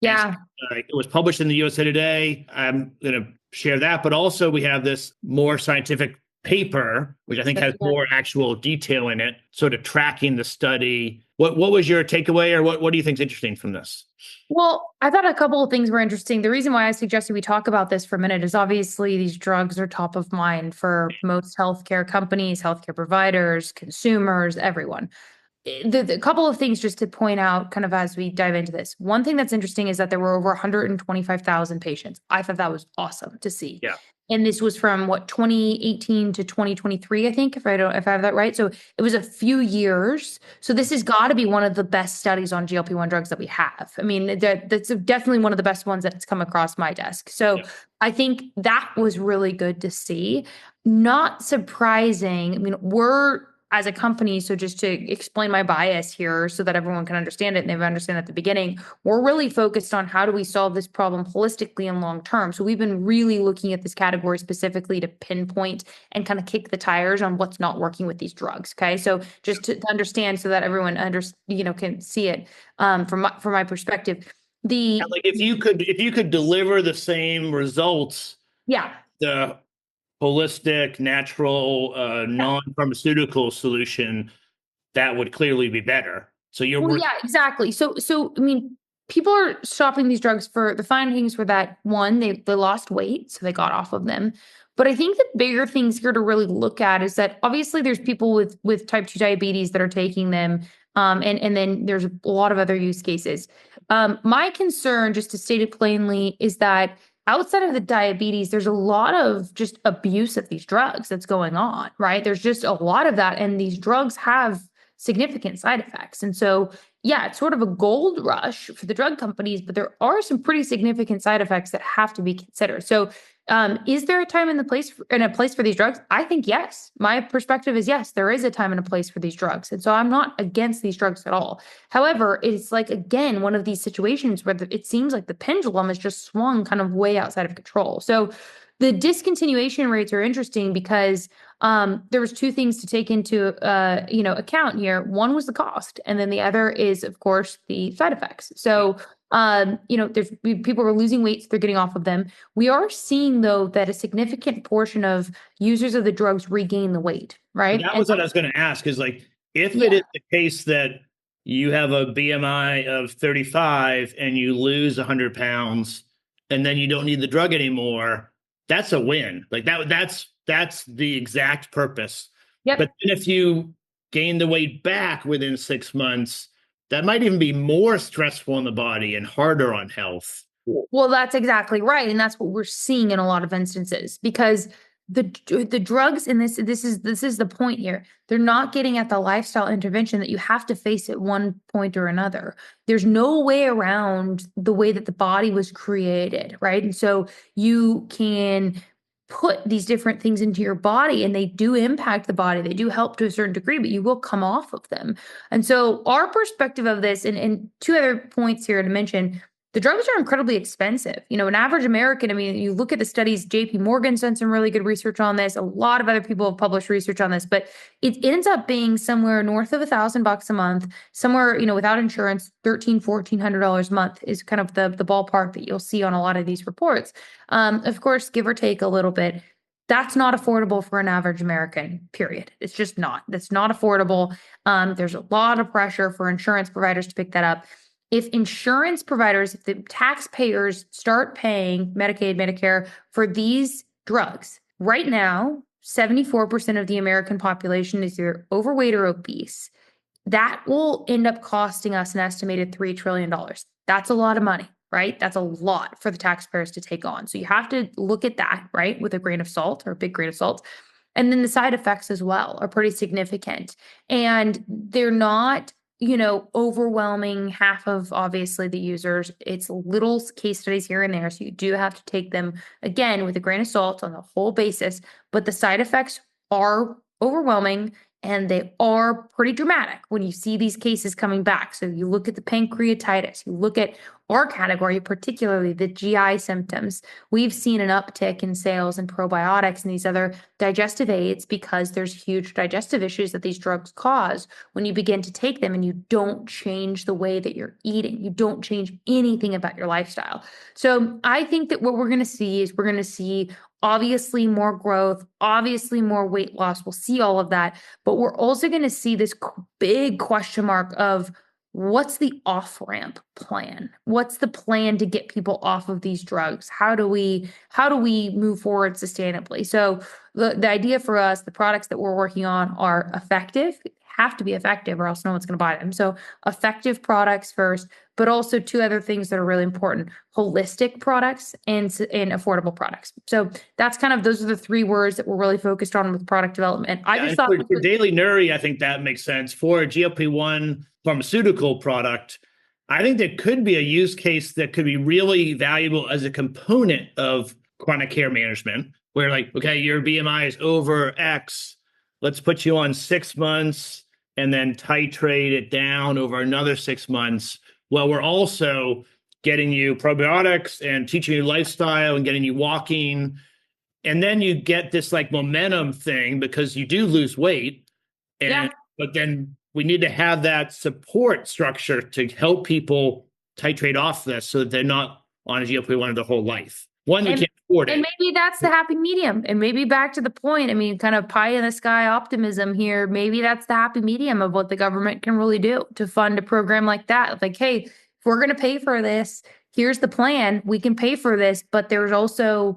Yeah. It was published in the USA Today. I'm going to share that, but also we have this more scientific paper, which I think has more actual detail in it, sort of tracking the study. What was your takeaway, or what do you think is interesting from this? Well, I thought a couple of things were interesting. The reason why I suggested we talk about this for a minute is obviously these drugs are top of mind for most healthcare companies, healthcare providers, consumers, everyone. The couple of things just to point out kind of as we dive into this. One thing that's interesting is that there were over 125,000 patients. I thought that was awesome to see. Yeah. And this was from 2018 to 2023, I think, if I have that right. So it was a few years. So this has got to be one of the best studies on GLP-1 drugs that we have. I mean, that's definitely one of the best ones that's come across my desk. So yeah. I think that was really good to see. Not surprising. I mean, we're as a company, so just to explain my bias here so that everyone can understand it and they understand at the beginning, we're really focused on how do we solve this problem holistically and long term. So we've been really looking at this category specifically to pinpoint and kind of kick the tires on what's not working with these drugs. Okay, so just to understand so that everyone can see it from my perspective. Like if you could deliver the same results, yeah, the holistic, natural, non-pharmaceutical solution, that would clearly be better. So yeah, exactly. So I mean, people are shopping these drugs for the findings were that one, they lost weight, so they got off of them. But I think the bigger things here to really look at is that obviously there's people with type 2 diabetes that are taking them. And then there's a lot of other use cases. My concern, just to state it plainly, is that outside of the diabetes, there's a lot of just abuse of these drugs that's going on, right? There's just a lot of that. And these drugs have significant side effects. And so, yeah, it's sort of a gold rush for the drug companies, but there are some pretty significant side effects that have to be considered. So is there a time and a place for these drugs? I think yes. My perspective is yes, there is a time and a place for these drugs. And so I'm not against these drugs at all. However, it's like, again, one of these situations where it seems like the pendulum has just swung kind of way outside of control. So the discontinuation rates are interesting because there was two things to take into account here. One was the cost, and then the other is, of course, the side effects. So there's people are losing weight, so they're getting off of them. We are seeing, though, that a significant portion of users of the drugs regain the weight, right? That was what I was going to ask, is like, if it is the case that you have a BMI of 35 and you lose 100 pounds and then you don't need the drug anymore, that's a win. Like that's the exact purpose. Yep. But then if you gain the weight back within 6 months, that might even be more stressful on the body and harder on health. Well, that's exactly right. And that's what we're seeing in a lot of instances, because the drugs in this is the point here. They're not getting at the lifestyle intervention that you have to face at one point or another. There's no way around the way that the body was created, right? And so you can put these different things into your body and they do impact the body. They do help to a certain degree, but you will come off of them. And so our perspective of this, and two other points here to mention, the drugs are incredibly expensive. An average American, I mean, you look at the studies, JP Morgan's done some really good research on this. A lot of other people have published research on this, but it ends up being somewhere north of $1,000 a month, somewhere, without insurance, $1,400 a month is kind of the ballpark that you'll see on a lot of these reports. Of course, give or take a little bit. That's not affordable for an average American, period. It's just not. That's not affordable. There's a lot of pressure for insurance providers to pick that up. If insurance providers, if the taxpayers start paying Medicaid, Medicare for these drugs, right now, 74% of the American population is either overweight or obese. That will end up costing us an estimated $3 trillion. That's a lot of money, right? That's a lot for the taxpayers to take on. So you have to look at that, right, with a grain of salt or a big grain of salt. And then the side effects as well are pretty significant. And they're not overwhelming half of obviously the users. It's little case studies here and there. So you do have to take them again with a grain of salt on the whole basis, but the side effects are overwhelming and they are pretty dramatic when you see these cases coming back. So you look at the pancreatitis, you look at our category, particularly the GI symptoms. We've seen an uptick in sales in probiotics and these other digestive aids because there's huge digestive issues that these drugs cause when you begin to take them and you don't change the way that you're eating. You don't change anything about your lifestyle. So I think that what we're going to see is we're going to see obviously more growth, obviously more weight loss. We'll see all of that, but we're also going to see this big question mark of what's the off-ramp plan? What's the plan to get people off of these drugs? How do we move forward sustainably? So the idea for us, the products that we're working on are effective, have to be effective or else no one's going to buy them. So effective products first, but also two other things that are really important: holistic products and affordable products. So that's those are the three words that we're really focused on with product development. I just thought for Daily Nouri, I think that makes sense. For a GLP-1 pharmaceutical product, I think there could be a use case that could be really valuable as a component of chronic care management, where okay, your BMI is over X, let's put you on 6 months and then titrate it down over another 6 months. Well, we're also getting you probiotics and teaching you lifestyle and getting you walking. And then you get this momentum thing because you do lose weight. But then we need to have that support structure to help people titrate off this so that they're not on a GLP-1 their whole life. You can't afford it. And maybe that's the happy medium. And maybe back to the point, kind of pie in the sky optimism here. Maybe that's the happy medium of what the government can really do to fund a program like that. Hey, if we're going to pay for this, here's the plan. We can pay for this, but there's also,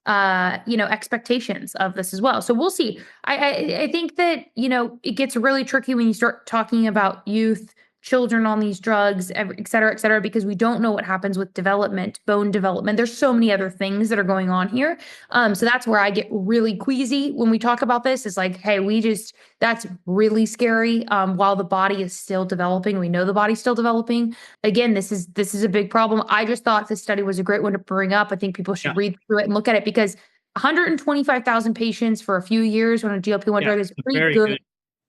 expectations of this as well. So we'll see. I think that, it gets really tricky when you start talking about youth, children on these drugs, et cetera, because we don't know what happens with development, bone development. There's so many other things that are going on here. So that's where I get really queasy when we talk about this. It's hey, that's really scary. While the body is still developing, we know the body's still developing. Again, this is a big problem. I just thought this study was a great one to bring up. I think people should read through it and look at it because 125,000 patients for a few years on a GLP-1 drug is pretty good.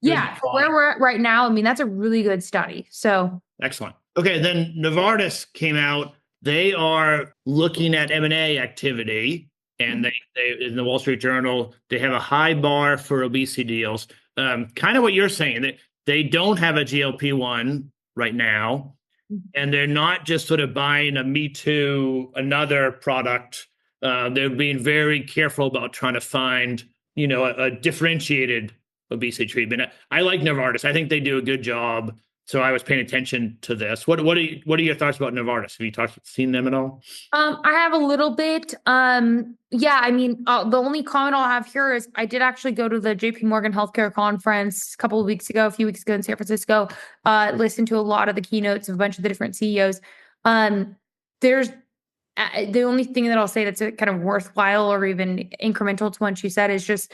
Yeah, for where we're at right now, that's a really good study. So excellent. Okay, then Novartis came out. They are looking at M&A activity, and they in the Wall Street Journal, they have a high bar for obesity deals. Kind of what you're saying, that they don't have a GLP-1 right now, and they're not just sort of buying a me too, another product. They're being very careful about trying to find, a differentiated obesity treatment. I like Novartis. I think they do a good job. So I was paying attention to this. What are your thoughts about Novartis? Have you seen them at all? I have a little bit. The only comment I'll have here is I did actually go to the JP Morgan Healthcare Conference a few weeks ago in San Francisco, listened to a lot of the keynotes of a bunch of the different CEOs. There's the only thing that I'll say that's kind of worthwhile or even incremental to what you said is just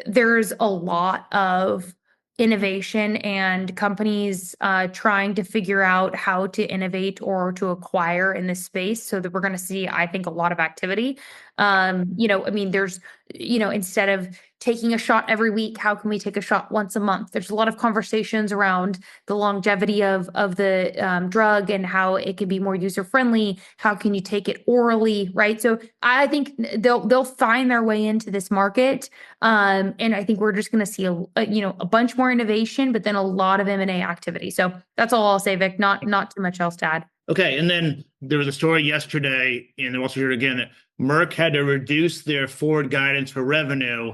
there's a lot of innovation and companies trying to figure out how to innovate or to acquire in this space so that we're going to see, I think, a lot of activity. There's, instead of taking a shot every week, how can we take a shot once a month? There's a lot of conversations around the longevity of the drug and how it can be more user-friendly. How can you take it orally, right? So I think they'll find their way into this market. And I think we're just going to see a bunch more innovation, but then a lot of M&A activity. So that's all I'll say, Vic, not too much else to add. Okay. And then there was a story yesterday in the Wall Street Journal again that Merck had to reduce their forward guidance for revenue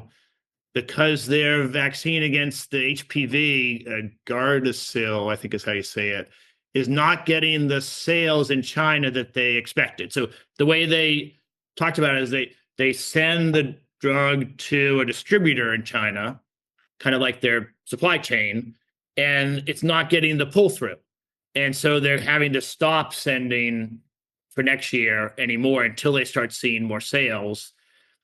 because their vaccine against the HPV, Gardasil, I think is how you say it, is not getting the sales in China that they expected. So the way they talked about it is they send the drug to a distributor in China, kind of like their supply chain, and it's not getting the pull through. And so they're having to stop sending for next year anymore until they start seeing more sales.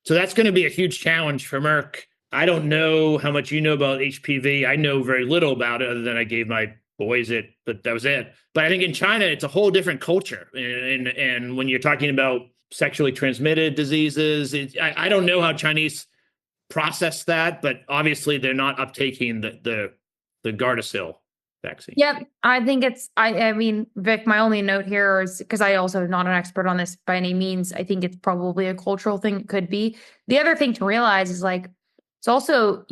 So that's going to be a huge challenge for Merck. I don't know how much you know about HPV. I know very little about it other than I gave my boys it, but that was it. But I think in China, it's a whole different culture. And when you're talking about sexually transmitted diseases, I don't know how Chinese process that, but obviously they're not uptaking the Gardasil vaccine. Yep. I think I mean, Vic, my only note here is because I also am not an expert on this by any means. I think it's probably a cultural thing. It could be. The other thing to realize is like, it's also,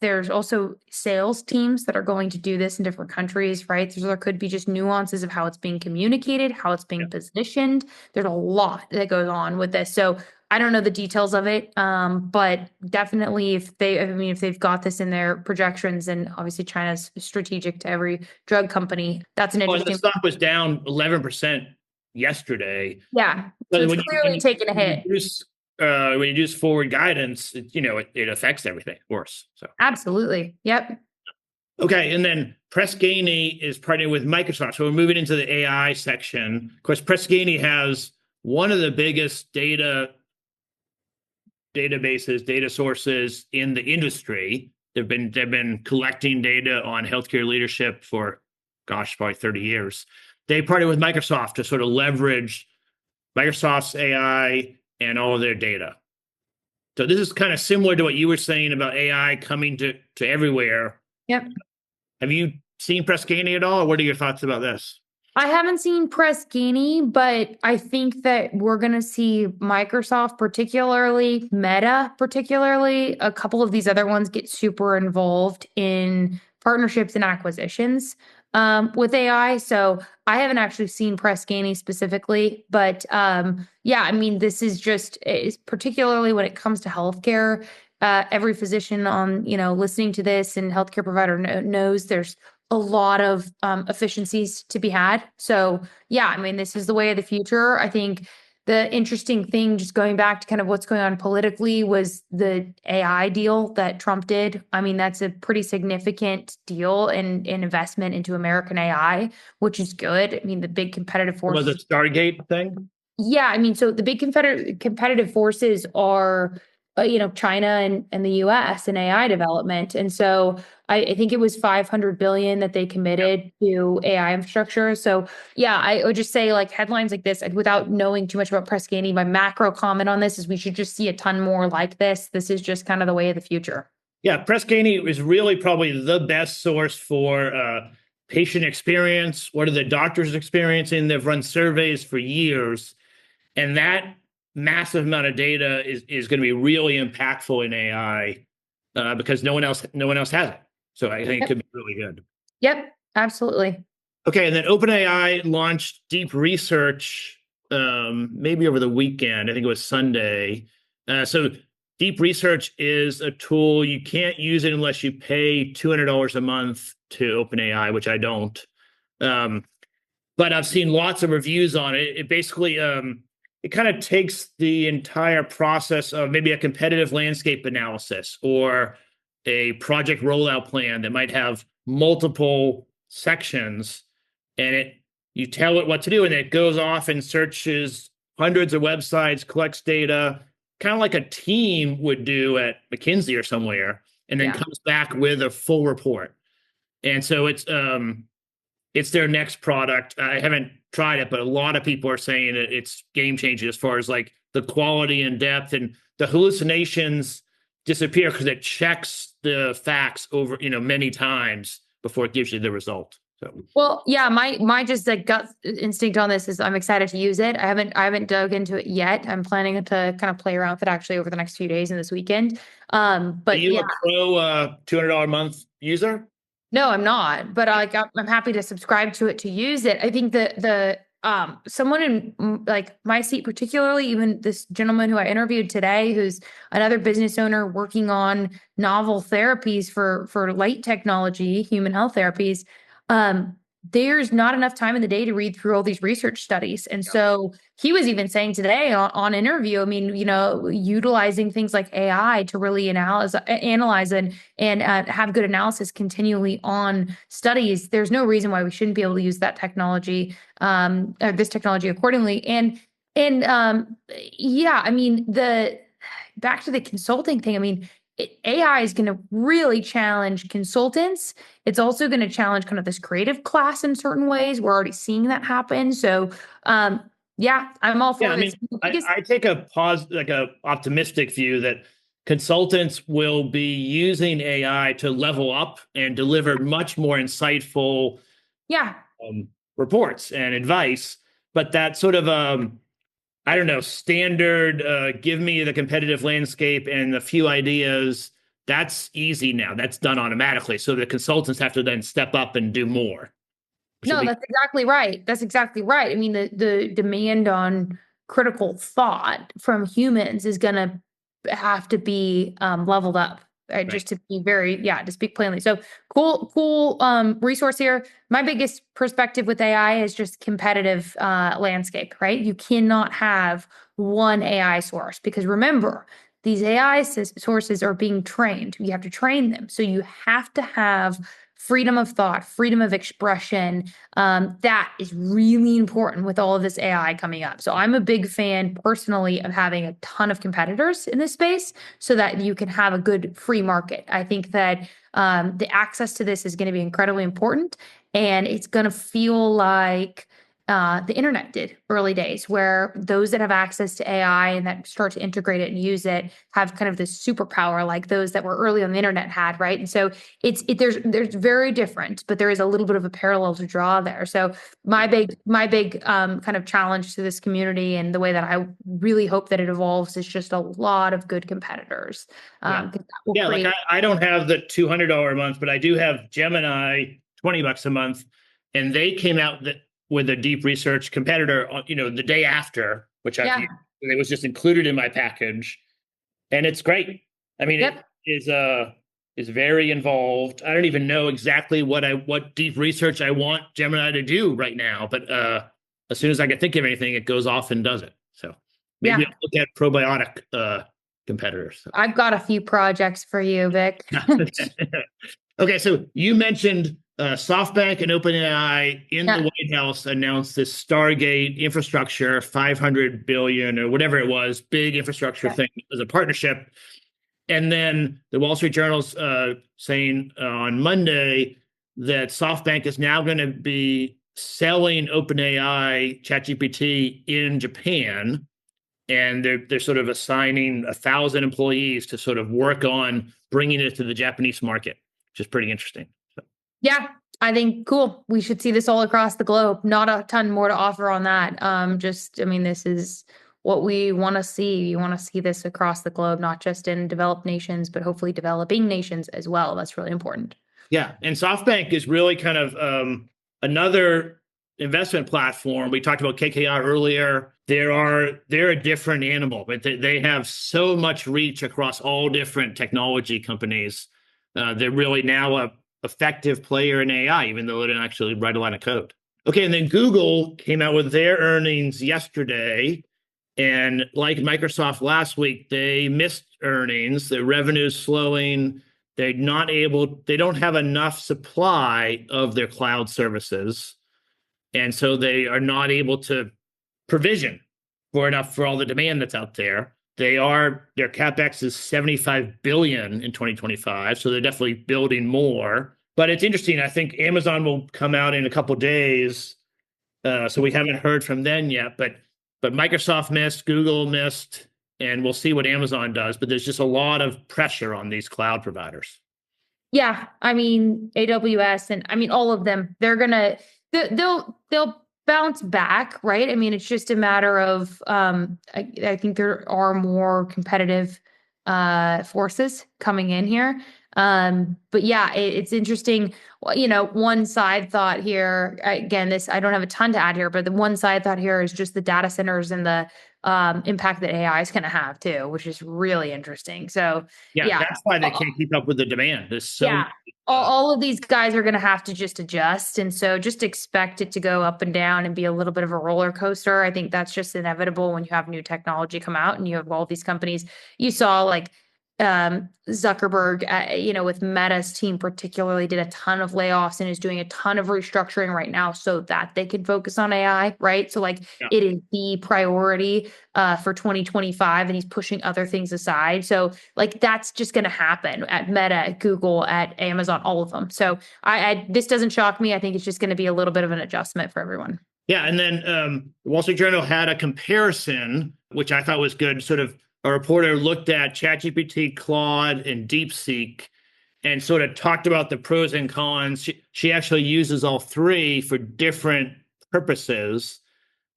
there's also sales teams that are going to do this in different countries, right? There could be just nuances of how it's being communicated, how it's being positioned. There's a lot that goes on with this. So I don't know the details of it, but definitely if they've got this in their projections, and obviously China's strategic to every drug company, that's an interesting. The stock was down 11% yesterday. Yeah, so it's clearly taking a hit. When you use forward guidance, it affects everything worse. So absolutely, yep. Okay, and then Press Ganey is partnering with Microsoft. So we're moving into the AI section. Of course, Press Ganey has one of the biggest databases, data sources in the industry. They've been collecting data on healthcare leadership for, probably 30 years. They partnered with Microsoft to sort of leverage Microsoft's AI and all of their data. So this is kind of similar to what you were saying about AI coming to everywhere. Yep. Have you seen Press Ganey at all? Or what are your thoughts about this? I haven't seen Press Ganey, but I think that we're going to see Microsoft, particularly Meta, particularly a couple of these other ones get super involved in partnerships and acquisitions with AI. So I haven't actually seen Press Ganey specifically, but yeah, I mean, this is particularly when it comes to healthcare. Every physician on, listening to this and healthcare provider knows there's a lot of efficiencies to be had. So yeah, I mean, this is the way of the future. I think the interesting thing, just going back to kind of what's going on politically, was the AI deal that Trump did. I mean, that's a pretty significant deal and investment into American AI, which is good. I mean, the big competitive forces. Was it Stargate thing? Yeah, I mean, so the big competitive forces are China and the US and AI development. And so I think it was $500 billion that they committed to AI infrastructure. So yeah, I would just say like headlines like this, without knowing too much about Press Ganey, my macro comment on this is we should just see a ton more like this. This is just kind of the way of the future. Yeah, Press Ganey is really probably the best source for patient experience. What are the doctors experiencing? They've run surveys for years. And that massive amount of data is going to be really impactful in AI because no one else has it. So I think it could be really good. Yep, absolutely. Okay, and then OpenAI launched Deep Research maybe over the weekend. I think it was Sunday. So Deep Research is a tool. You can't use it unless you pay $200 a month to OpenAI, which I don't. But I've seen lots of reviews on it. It basically it kind of takes the entire process of maybe a competitive landscape analysis or a project rollout plan that might have multiple sections, and you tell it what to do, and it goes off and searches hundreds of websites, collects data, kind of like a team would do at McKinsey or somewhere, and then comes back with a full report. And so it's their next product. I haven't tried it, but a lot of people are saying that it's game changing as far as like the quality and depth, and the hallucinations disappear because it checks the facts over, many times before it gives you the result. So, well, yeah, my just like gut instinct on this is I'm excited to use it. I haven't dug into it yet. I'm planning to kind of play around with it actually over the next few days and this weekend. But are you a pro $200 a month user? No, I'm not, but I'm happy to subscribe to it to use it. I think the someone in like my seat, particularly, even this gentleman who I interviewed today, who's another business owner working on novel therapies for light technology, human health therapies. There's not enough time in the day to read through all these research studies. And so he was even saying today on interview, I mean, utilizing things like AI to really analyze and have good analysis continually on studies. There's no reason why we shouldn't be able to use that technology, or this technology accordingly. And yeah, I mean, back to the consulting thing, I mean, AI is going to really challenge consultants. It's also going to challenge kind of this creative class in certain ways. We're already seeing that happen. So, yeah, I'm all Yeah, for I this. mean, I take a optimistic view that consultants will be using AI to level up and deliver much more insightful Yeah. reports and advice. But that sort of I don't know, standard, give me the competitive landscape and a few ideas. That's easy now. That's done automatically. So the consultants have to then step up and do more. No, that's exactly right. That's exactly right. I mean, the demand on critical thought from humans is going to have to be leveled up. Right? Just to be to speak plainly. So cool resource here. My biggest perspective with AI is just competitive landscape, right? You cannot have one AI source because remember, these AI sources are being trained. You have to train them. So you have to have freedom of thought, freedom of expression. That is really important with all of this AI coming up. So I'm a big fan personally of having a ton of competitors in this space so that you can have a good free market. I think that the access to this is going to be incredibly important, and it's going to feel like the internet did early days, where those that have access to AI and that start to integrate it and use it have kind of this superpower like those that were early on the internet had, right? And so there's very different, but there is a little bit of a parallel to draw there. So my big kind of challenge to this community and the way that I really hope that it evolves is just a lot of good competitors. Like I don't have the $200 a month, but I do have Gemini, $20 a month, and they came out with a deep research competitor, the day after, which it was just included in my package, and it's great. I mean, it is very involved. I don't even know exactly what deep research I want Gemini to do right now, but as soon as I can think of anything, it goes off and does it. So maybe I'll look at probiotic competitors. I've got a few projects for you, Vic. Okay, so you mentioned SoftBank and OpenAI in the White House announced this Stargate infrastructure, 500 billion or whatever it was, big infrastructure thing as a partnership. And then the Wall Street Journal's saying on Monday that SoftBank is now going to be selling OpenAI ChatGPT in Japan. And they're sort of assigning 1,000 employees to sort of work on bringing it to the Japanese market, which is pretty interesting. So. Yeah, I think cool. We should see this all across the globe. Not a ton more to offer on that. This is what we want to see. You want to see this across the globe, not just in developed nations, but hopefully developing nations as well. That's really important. Yeah, and SoftBank is really kind of another investment platform. We talked about KKR earlier. They're a different animal, but they have so much reach across all different technology companies. They're really now a effective player in AI, even though they don't actually write a lot of code. Okay, and then Google came out with their earnings yesterday, and like Microsoft last week, they missed earnings. Their revenue's slowing. They don't have enough supply of their cloud services. And so they are not able to provision for all the demand that's out there. Their CapEx is $75 billion in 2025. So they're definitely building more. But it's interesting. I think Amazon will come out in a couple of days. So we haven't heard from them yet, but Microsoft missed, Google missed, and we'll see what Amazon does. But there's just a lot of pressure on these cloud providers. Yeah, I mean, AWS and all of them, they'll bounce back, right? I mean, it's just a matter of I think there are more competitive forces coming in here. But yeah, it's interesting. One side thought here, again, I don't have a ton to add here, but the one side thought here is just the data centers and the impact that AI is going to have too, which is really interesting. So yeah, that's why they can't keep up with the demand. All of these guys are going to have to just adjust. And so just expect it to go up and down and be a little bit of a roller coaster. I think that's just inevitable when you have new technology come out and you have all these companies. You saw like Zuckerberg, with Meta's team particularly, did a ton of layoffs and is doing a ton of restructuring right now so that they can focus on AI, right? So it is the priority for 2025, and he's pushing other things aside. So that's just going to happen at Meta, at Google, at Amazon, all of them. So this doesn't shock me. I think it's just going to be a little bit of an adjustment for everyone. Yeah, and then the Wall Street Journal had a comparison, which I thought was good. Sort of a reporter looked at ChatGPT, Claude, and DeepSeek, and sort of talked about the pros and cons. She actually uses all three for different purposes,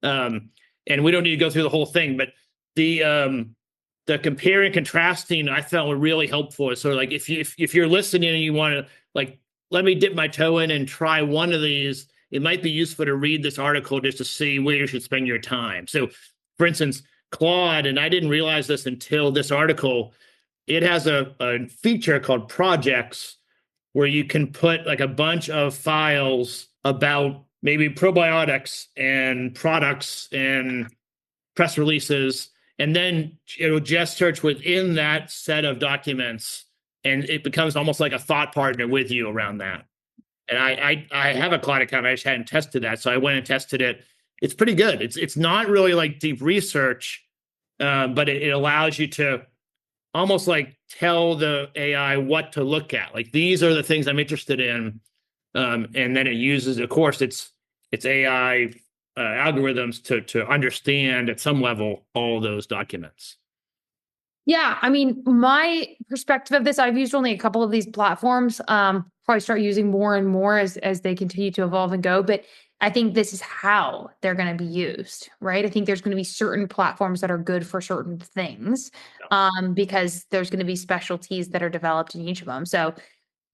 and we don't need to go through the whole thing. But the comparing and contrasting I felt were really helpful. So if you're listening and you want to let me dip my toe in and try one of these, it might be useful to read this article just to see where you should spend your time. So, for instance, Claude, and I didn't realize this until this article, it has a feature called projects where you can put a bunch of files about maybe probiotics and products and press releases, and then it'll just search within that set of documents, and it becomes almost like a thought partner with you around that. And I have a Claude account. I just hadn't tested that, so I went and tested it. It's pretty good. It's not really deep research, but it allows you to almost tell the AI what to look at. These are the things I'm interested in, and then it uses, of course, it's AI algorithms to understand at some level all those documents. Yeah, I mean, my perspective of this, I've used only a couple of these platforms. Probably start using more and more as they continue to evolve and go. But I think this is how they're going to be used, right? I think there's going to be certain platforms that are good for certain things, because there's going to be specialties that are developed in each of them. So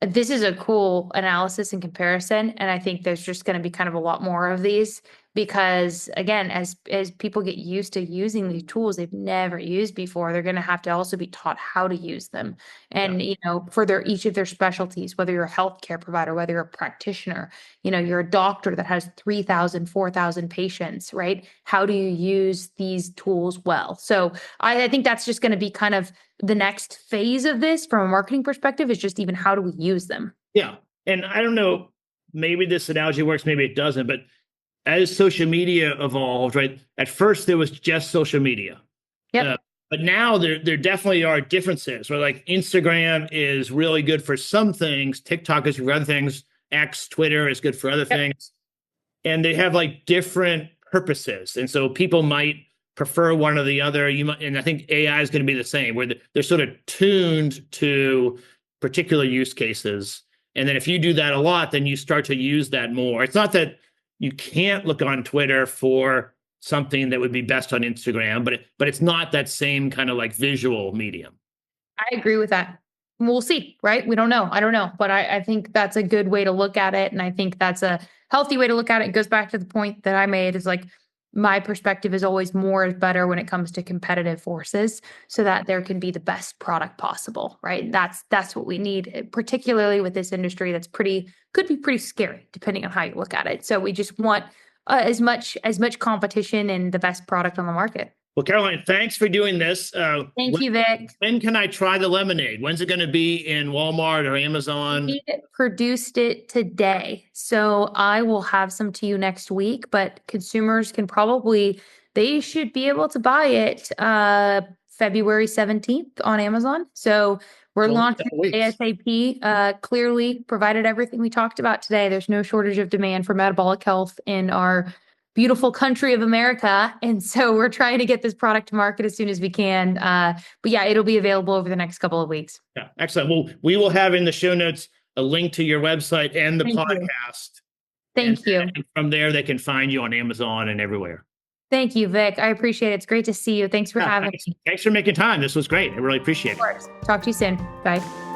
this is a cool analysis and comparison. And I think there's just going to be kind of a lot more of these because, again, as people get used to using these tools they've never used before, they're going to have to also be taught how to use them. And, for each of their specialties, whether you're a healthcare provider, whether you're a practitioner, you're a doctor that has 3,000, 4,000 patients, right? How do you use these tools well? So I think that's just going to be kind of the next phase of this from a marketing perspective, is just even how do we use them? Yeah. And I don't know, maybe this analogy works, maybe it doesn't, but as social media evolved, right? At first there was just social media. Yep. But now there definitely are differences, right? Instagram is really good for some things. TikTok is for other things. X, Twitter is good for other things. And they have different purposes. And so people might prefer one or the other. And I think AI is going to be the same, where they're sort of tuned to particular use cases. And then if you do that a lot, then you start to use that more. It's not that you can't look on Twitter for something that would be best on Instagram, but it's not that same kind of visual medium. I agree with that. We'll see, right? We don't know. I don't know. But I think that's a good way to look at it. And I think that's a healthy way to look at it. It goes back to the point that I made, is my perspective is always more is better when it comes to competitive forces, so that there can be the best product possible, right? That's what we need, particularly with this industry that's could be pretty scary depending on how you look at it. So we just want as much competition and the best product on the market. Well, Caroline, thanks for doing this. Thank you, Vic. When can I try the lemonade? When's it going to be in Walmart or Amazon? We produced it today, so I will have some to you next week, but consumers they should be able to buy it February 17th on Amazon. So we're launching ASAP. Clearly provided everything we talked about today. There's no shortage of demand for metabolic health in our beautiful country of America. And so we're trying to get this product to market as soon as we can. But yeah, it'll be available over the next couple of weeks. Yeah, excellent. Well, we will have in the show notes a link to your website and the podcast. Thank you. And from there, they can find you on Amazon and everywhere. Thank you, Vic. I appreciate it. It's great to see you. Thanks for having me. Thanks for making time. This was great. I really appreciate it. Of course. Talk to you soon. Bye.